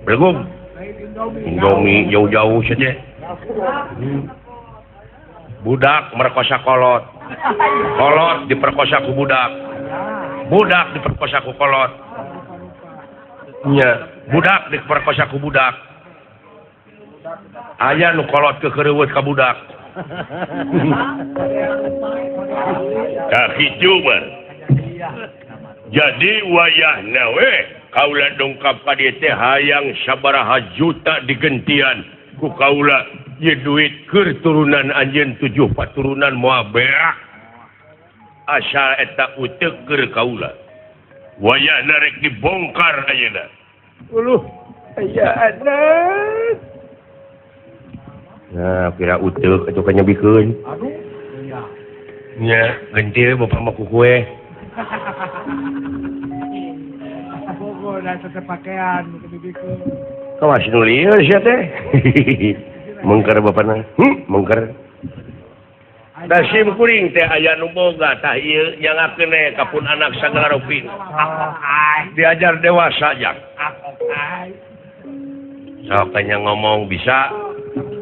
Belum. Indomie jauh-jauh saja. Budak merkosa kolot. Kolot diperkosa ku budak. Budak diperkosa ku kolot. Nya, budak diperkosa ku budak. Aya nu kolot kekereuweut ka budak. Tah kitu mah. Jadi wayahna we kaula dongkap ka dieu teh hayang sabaraha juta digentian ku kaula ye duit keur turunan anjeun 7 paturunan moal beak asa eta uteuk keur kaula wayahna rek dibongkar ayeuna aya anak nah kira uteuk atuh ka nyebikeun nya gentil bapak mah ku kue
dan tetap pakaian bibiku.
Kawas nu lieur sia teh. Mengker bapana. Mengker. Da sim kuring teh aya nu boga tah ieu nyangakeun we kapun anak sagaropin. Diajar dewasa jak. Sok tanya ngomong bisa.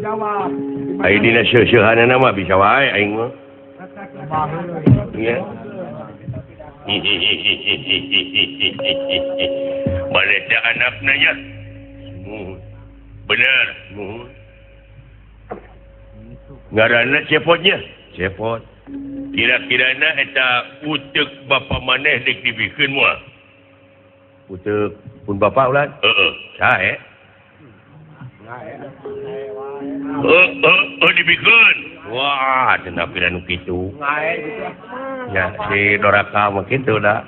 Jawab.
Ai dina seueuhanana mah bisa wae aing mah. Iya. Mana ada anaknya ya? Benar. Ngaranna cepotnya? Cepot. Kira-kirana eta uteuk bapa maneh dek dibikeun moal. Uteuk pun bapa ulah? Sae? Dibikeun. Wah, cenah pira nu kitu. Ngae gitu. Ya, si Doraka mah kitu da.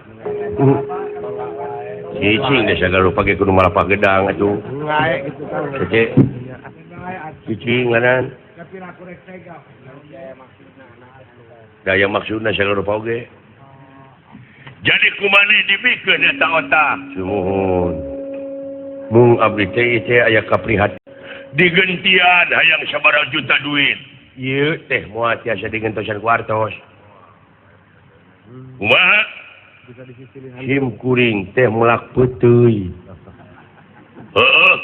Cicing deh segala lupa ke kudu malah pagedang atuh.
Ngae gitu kan.
Cece. Cicing ngaran. Daya maksudna segala lupa oge. Jadi kumani dibikeun eta otak. Suhun. Mung abdi teh aya kaprihat. Digentian hayang sabaraha juta duit. Ieu teh moal tiasa digentosan ku artos. Kumaha? Sim kuring teh mulak peuteui. Heeh.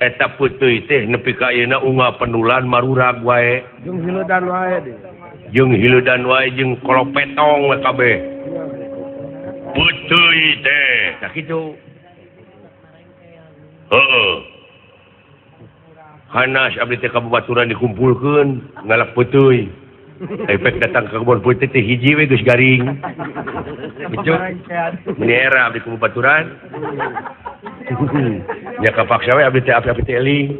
Eta peuteui teh nepi ka ayeuna unggal penulan marurag wae.
Jeung hileudan wae deh.
Jeung hileudan wae jeung kolopetong we kabeh. Peuteui teh, tah kitu. Heeh. Hanas abdi teh kababaturan dikumpulkeun ngalap peuteui. Efek datang ke kebun putih teh hiji we geus garing. Becu. Meni era abdi ku baturan. Nya kapaksa we abdi teh api-api teh eling.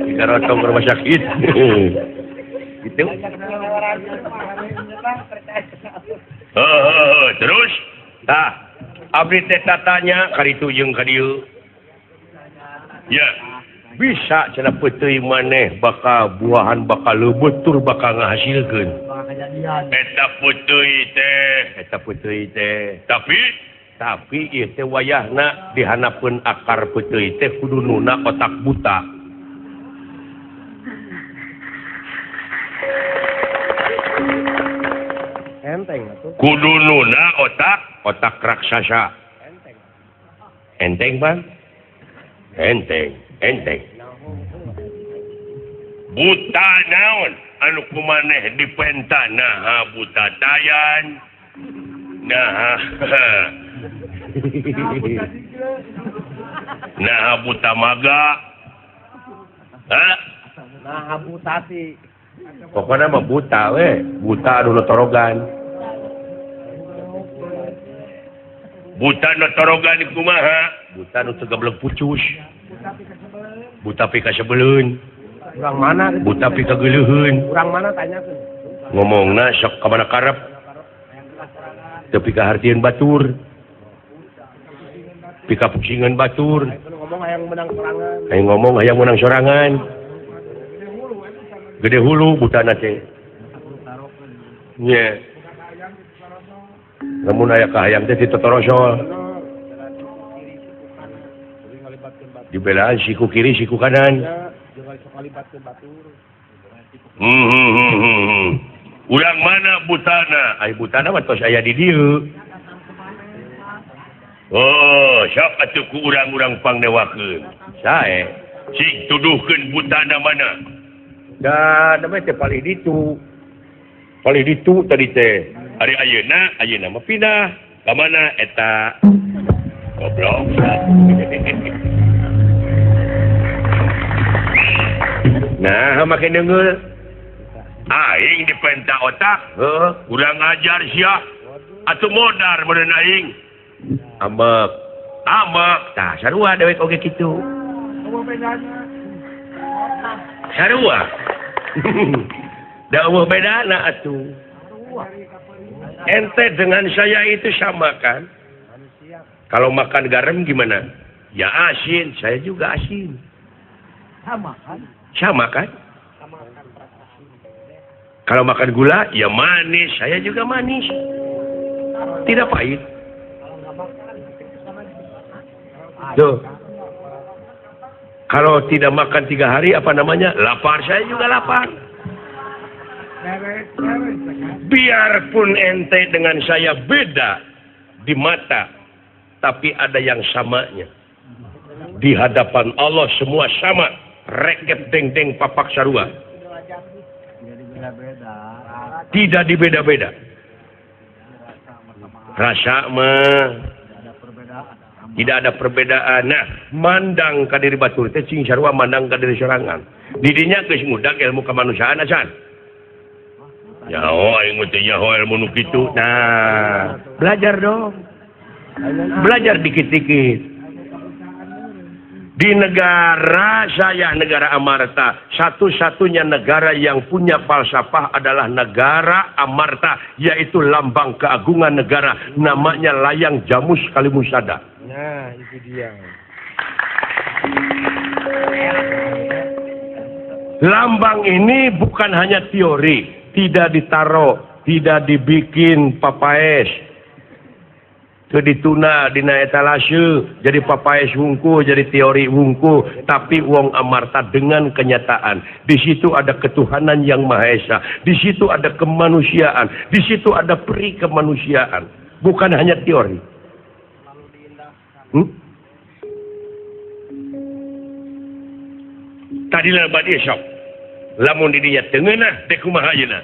Digarotong ke rumah sakit. Gitu. Terus tah abdi teh tatanya kaditu jeung kadieu. Ya. Bisa cenah peuteui maneh bakal buahan bakal leubeut tur bakal ngahasilkeun. Eta peuteui teh. Tapi ieu teh wayahna dihanapkeun akar peuteui teh kudu nuna otak buta.
Enteng atuh.
Kudu nuna otak raksasa. Enteng, Bang? enteng buta naon anu kumaneh dipenta nah buta dayan nah nah buta maga
Nah, butati.
pokoknya mah buta buta anu torogan buta nu torogan kumaha buta nu teu gablek pucus buta pi ka sebeleun
Urang mana?
buta pi ka geuleuheun
Urang mana tanyakeun.
ngomongna sok ka mana karep teu pi ka hartieun batur pi ka pusingan batur
Ngomong hayang menang serangan.
aya ngomong hayang menang sorangan gede hulu butana teh nya lamun aya kahayang teh ditotorosol dibelaan siku kiri siku kanan urang mana butana ai butana mah tos aya di dieu oh sok atuh ku urang-urang pangnewakeun sae sing tuduhkeun butana mana da namanya teh paling ditu tadi teh ari ayeuna mah pindah ka mana eta goblok nah makin deungeur aing dipenta otak kurang ajar sia atuh modar meureun aing ambek tah sarua dewek oge kitu sarua da umur bedana atuh ente dengan saya itu sama kan kalau makan garam gimana ya asin saya juga asin sama kan kalau makan gula ya manis saya juga manis tidak pahit tuh kalau tidak makan 3 hari apa namanya lapar saya juga lapar biarpun ente dengan saya beda di mata tapi ada yang samanya di hadapan Allah semua sama reket deng papak sarua tidak dibeda-beda rasa mah tidak ada perbedaan nah mandang ka diri batur teh cing sarua mandang ka diri sorangan didinya geus ngudag ilmu kemanusiaan asan nyaho aing teh nyaho ilmu nu kitu nah belajar dong belajar dikit-dikit di negara saya negara Amarta satu-satunya negara yang punya falsafah adalah negara Amarta yaitu lambang keagungan negara namanya layang Jamus Kalimusada
nah itu dia
lambang ini bukan hanya teori tidak ditaruh, tidak dibikin papaes, itu dituna dina etalase, jadi papaes wungku, jadi teori wungku, tapi wong Amarta dengan kenyataan. Di situ ada ketuhanan yang Maha Esa, di situ ada kemanusiaan, di situ ada peri kemanusiaan, bukan hanya teori. Tadi lah badi sok. Lamun di dinya teungeunah teh kumaha ayeuna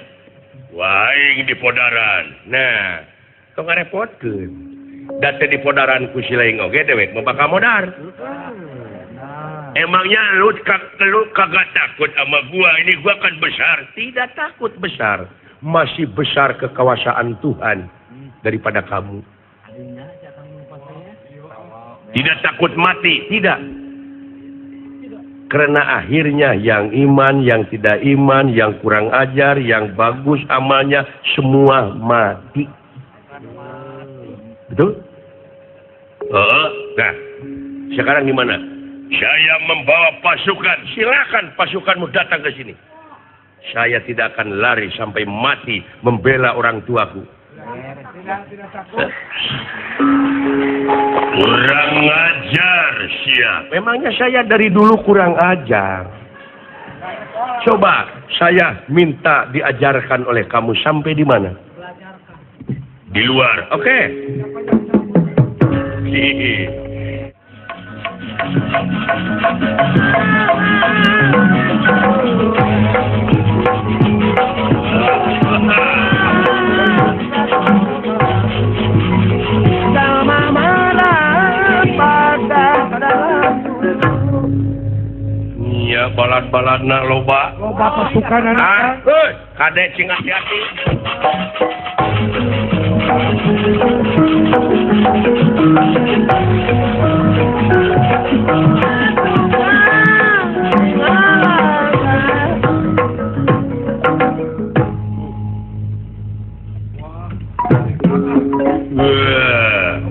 waing di podaran nah tong ngarepotkeun da teh di podaran ku si laing oge dewek mah bakal modar emangnya lu kagak takut sama gua ini gua kan besar tidak takut besar masih besar kekuasaan Tuhan daripada kamu tidak takut mati tidak karena akhirnya yang iman, yang tidak iman, yang kurang ajar, yang bagus amalnya, semua mati. Betul? Nah, sekarang gimana? Saya membawa pasukan, silakan pasukanmu datang ke sini. Saya tidak akan lari sampai mati membela orang tuaku. Kurang ajar siap. Memangnya saya dari dulu kurang ajar. Coba saya minta diajarkan oleh kamu sampai di mana? Di luar. Oke. Iya, balad-baladna loba.
Loba pasukan anak.
Kadek cing hati-hati.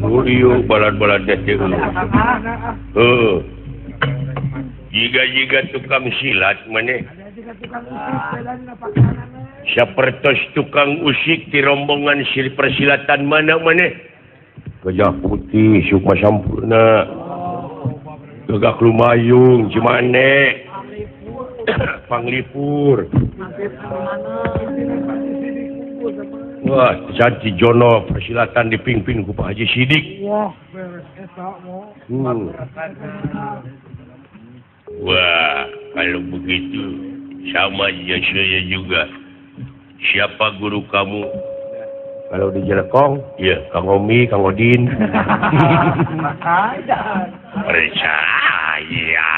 Udah, balad-baladnya cing. Jika tukang silat mana? Sapertos tukang usik di rombongan persilatan mana? Gajah Putih, Sukma Sampurna, Gagak Lumayung, Cimane, Panglipur. Wah, Janji Jono persilatan dipimpin ku Pak Haji Sidik.
Wah, beres eta mo.
Wah, kalau begitu sama aja saya juga. Siapa guru kamu? Kalau di Jelekong, ya Kang Omi, Kang Odin. Percaya.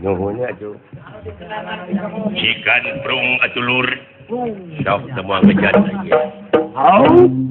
Ngomongnya tuh. Cikan prung atulur. Sok semua kejar saja.
Out!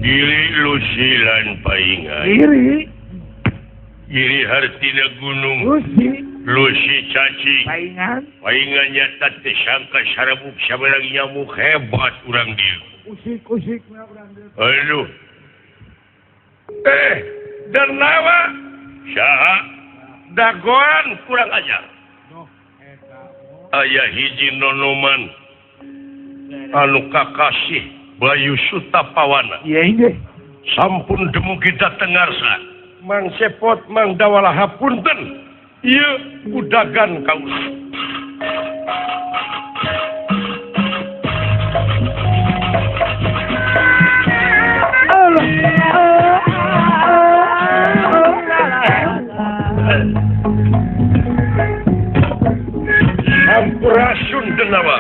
Giri lusilan paingan. Giri hartina gunung. Lusi caci. Paingan nyata tersangka sarabuk sabarang nyamuk hebat urang dia.
Usik.
Aduh. Dernawa. Saha. Dagoan kurang ajar. Ayah hiji nonoman. Anu kakasih Bayu Sutapawana.
Iya.
Sampun dumugi dateng ngarsa. Mang Sepot Mang Dawalah hapunten. Ieu udagan kaus. Sampurasun denawa.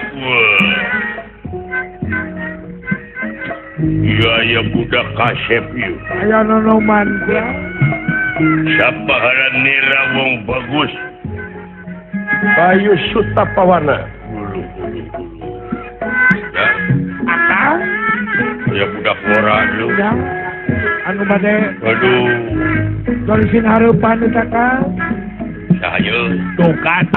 Ya budak kasep ieu.
Aya nonoman dia.
Sapaharan nira wong bagus. Bayu Sutapawana.
Akang.
Ya budak ngora lu.
Anu bade.
Aduh.
Dolisin hareupan eta Kang.
Sahayu.
Tukat.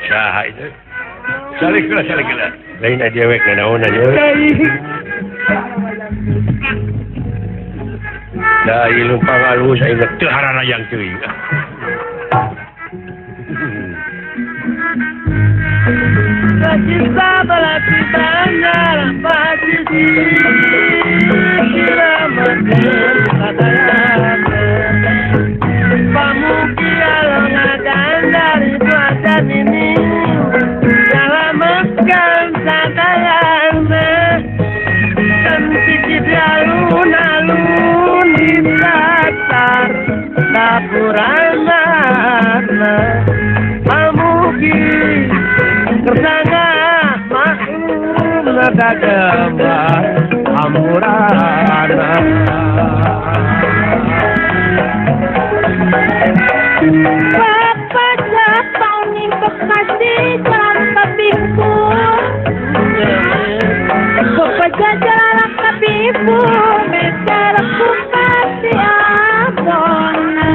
Sahayu. Saliklah. Lain aja wek naon aja. Da ilmu pangalus ai teu harana yang teuing.
Kita berlatih banyak pagi Pamukialang akan dari cuaca ini dalam mekan sadayana dan sikit alun-alun di datar dapurana pamuki kersana maklum nada gambar amurana
Papa jatau ni bekasi jalan kabiku. Papa jalan kabiku, bicara ku kasih abona.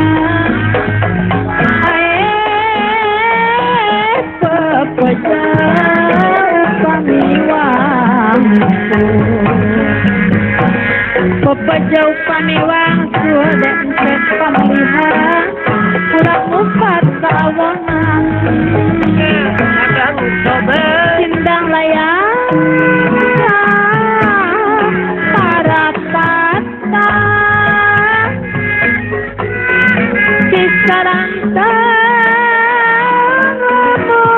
Papa jauh paniwang, Papa jauh paniwang sudah pemilihan. Kurang upat kawangan
akan coba
Sindang layang para patah Kisarantang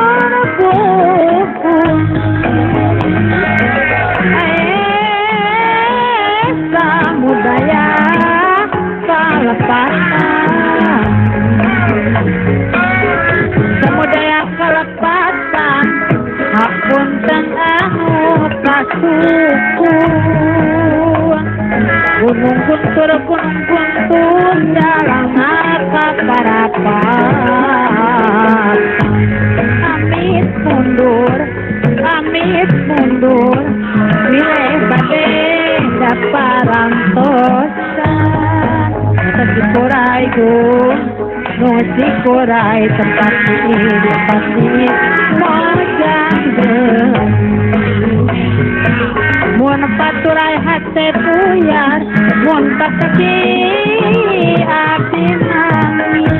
merebukun samudaya kalepatan Samudaya kalepatan hapunten anu kasuku Gunung guntur jalan kaparapat Amit mundur Milih bade daparantosan sikurai gung nu sikurai tempat ini mojang mun paturai hate puyar mun pakaki abdi nangis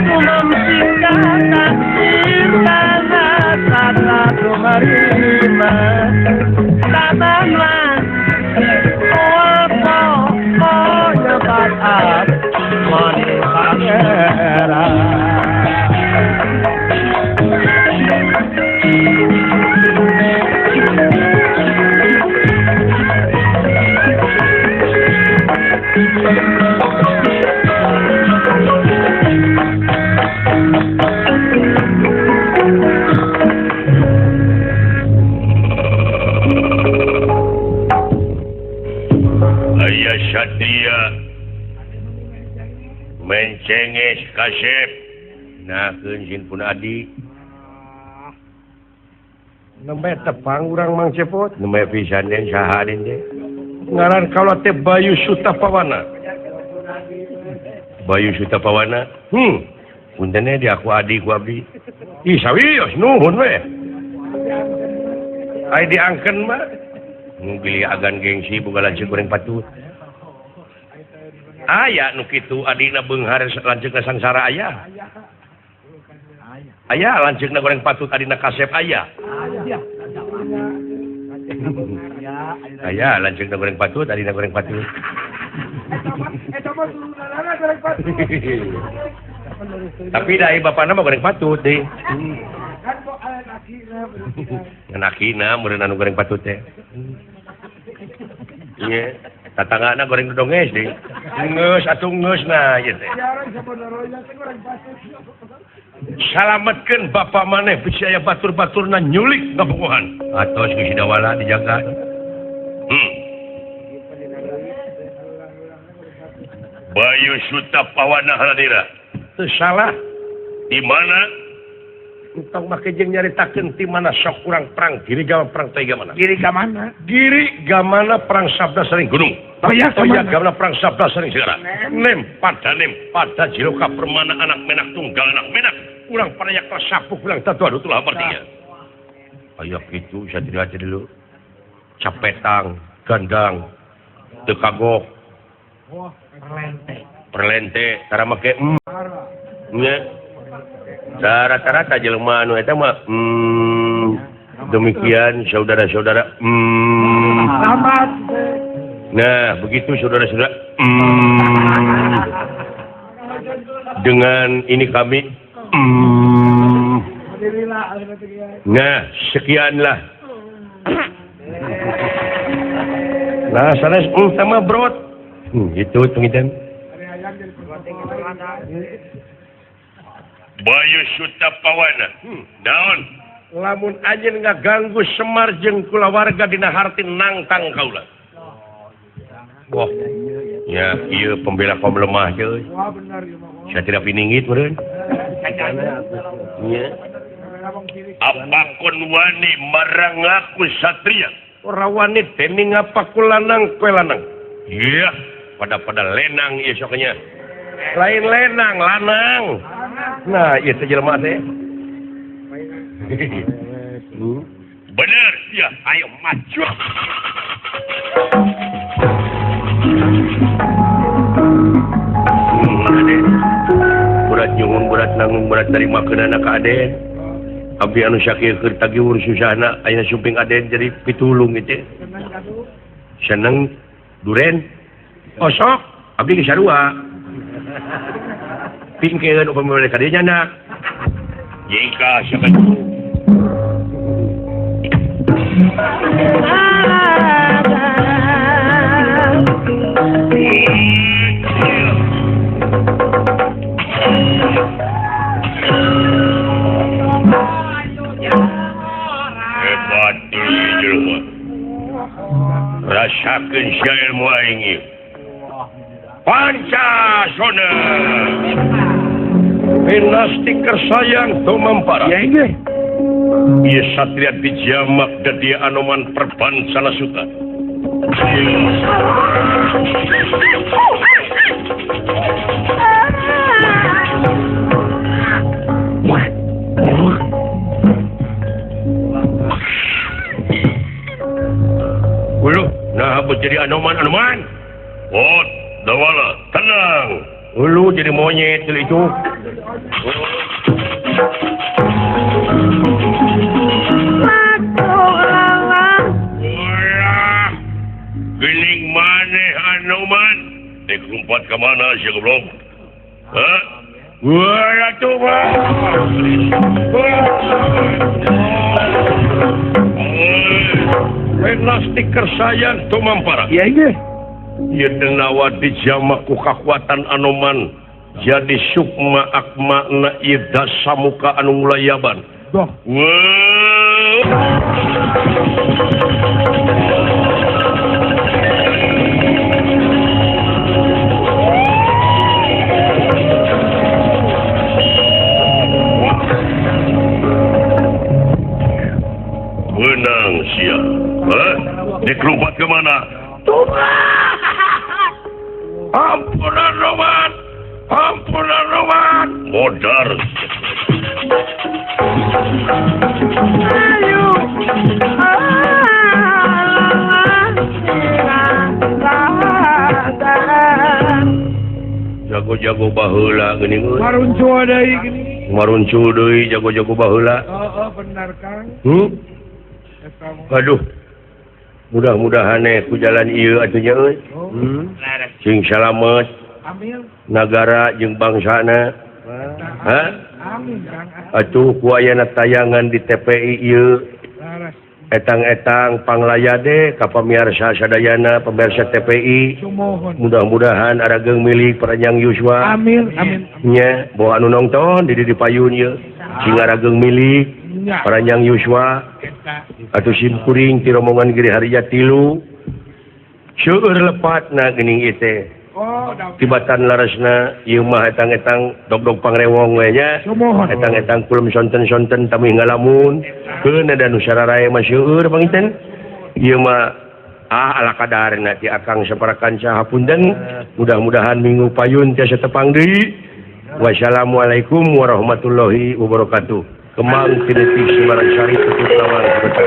Umam cinta taksir tata tuharima tamanlah oh nyebat ab mani pangeran
Ayah Satria mencenges kasep nah keunjin pun adi
Nembe tepang urang Mang Cepot.
nembe pisan den saha den teh
Ngaran kaula teh Bayu Sutapawana.
Bayu Sutapawana puntene di aku adi ku abdi
Ih sawios nuhun we. Ai diangkeun mah.
pilih agan gengsi boga lanceuk goreng patut aya nu kitu adina beunghar lanceukna sangsara aya aya lanceukna goreng patut adina kasep aya aya lanceukna goreng patut adina goreng patut tapi dai bapana mah goreng patut deh anakina meureun anu goreng patut teh iya tatanggana goreng dodonges deh geus atuh geus nah ieu teh salametkeun bapak maneh bisi aya batur-baturna nyulik ngabogohan atos geus sidawala dijaga Bayu Sutapawana haladira
Teu salah.
di mana
Entong make jeung nyaritakeun ti mana sok urang perang giri gamana perang teh gamana.
Kiri ke mana?
Giri gamana perang sabda saring gunung.
Toya
gamana perang sabda saring segara.
nem pada jiroka permana anak menak tunggal anak menak
Urang panayak sapuh urang tatu adu tulah
artinya ayo gitu saya tidak aja dulu
capetang, gandang, teu kagok,
perlente tara make nya rata-rata jelema anu eta mah demikian saudara-saudara
Selamat.
nah begitu saudara-saudara dengan ini kami nah sekianlah nah sanes sama brot gitu tungitan Bayu Sutapawana daun
lamun anjeun ngaganggu Semar jeung kulawarga dina harti nangtang kaula.
wah ya ieu pembela kaum lemah euy saya tidak piningit meureun nya apakun wani marang aku satria
Ora wani teni ngapaku lanang kowe lanang.
iya pada lenang ieu soknya
Lain lenang lanang. Nah, ieu teh jelema teh.
bener ya ayo maju Aden berat nyungun berat nanggung berat terima ke anak Aden abdi anu syakir keur tagiur susahna aya suping Aden jadi pitulung itu seneng duren osok abdi geus sarua pingkeun upami ka dieu nyana jika siapa hebat tuh jelema rasakeun sia ilmu aing ieu Pancasona
Dinasti Kersayang tumampara.
Ya ini.
ieu satria dijamak dan dia anoman perbansana suta Ulu, nah jadi anoman. Oh, dawala, tenang. Ulu jadi monyet itu. Gening maneh anoman. Dek lompat ke mana sih goblok? Hah? Wah, atuh mah. Stiker sayang tuh mampara.
Iya.
Ieu denawa dijama ku kakuatan anoman. Jadi sukma akmakna ieu dasamuka anu ngulayaban.
Doh.
Menang sia. Dikelumpat ke mana? Ampunan Roman. Modar. Jago-jago baheula geuning euy. Maruncu deui jago-jago baheula.
Benar Kang.
Aduh. Mudah-mudahan ku jalan ieu atunya euy. Sing salamet.
Amin.
Nagara jeung bangsana. Hah?
Amin Kang.
Atuh ku ayana tayangan di TPI ieu. Etang-etang panglayade ka pamirsa sadayana pemirsa TPI.
Sumohon.
Mudah-mudahan arageng milik Paranjang Yuswa.
Amin.
Nya, bawa anu nonton di payun ieu. Sing arageng milik Paranjang Yuswa. Atuh simkuring ti rombongan Giri Harja 3. Seueur lepatna geuning ieu teh. Tibatan larasna ieu mah etang-etang dog-dog pangrewong we nya. Etang-etang kulum sonten-sonten tamih ngalamun. Keun ada nu sararae mah seueur panginten. Ieu mah ala kadarna ti akang saparakan sahapunten. Mudah-mudahan minggu payun tiasa tepang deui. Wassalamualaikum warahmatullahi wabarakatuh. Kemang tinetik Semarang Syarif Tutup Lawang Berkata.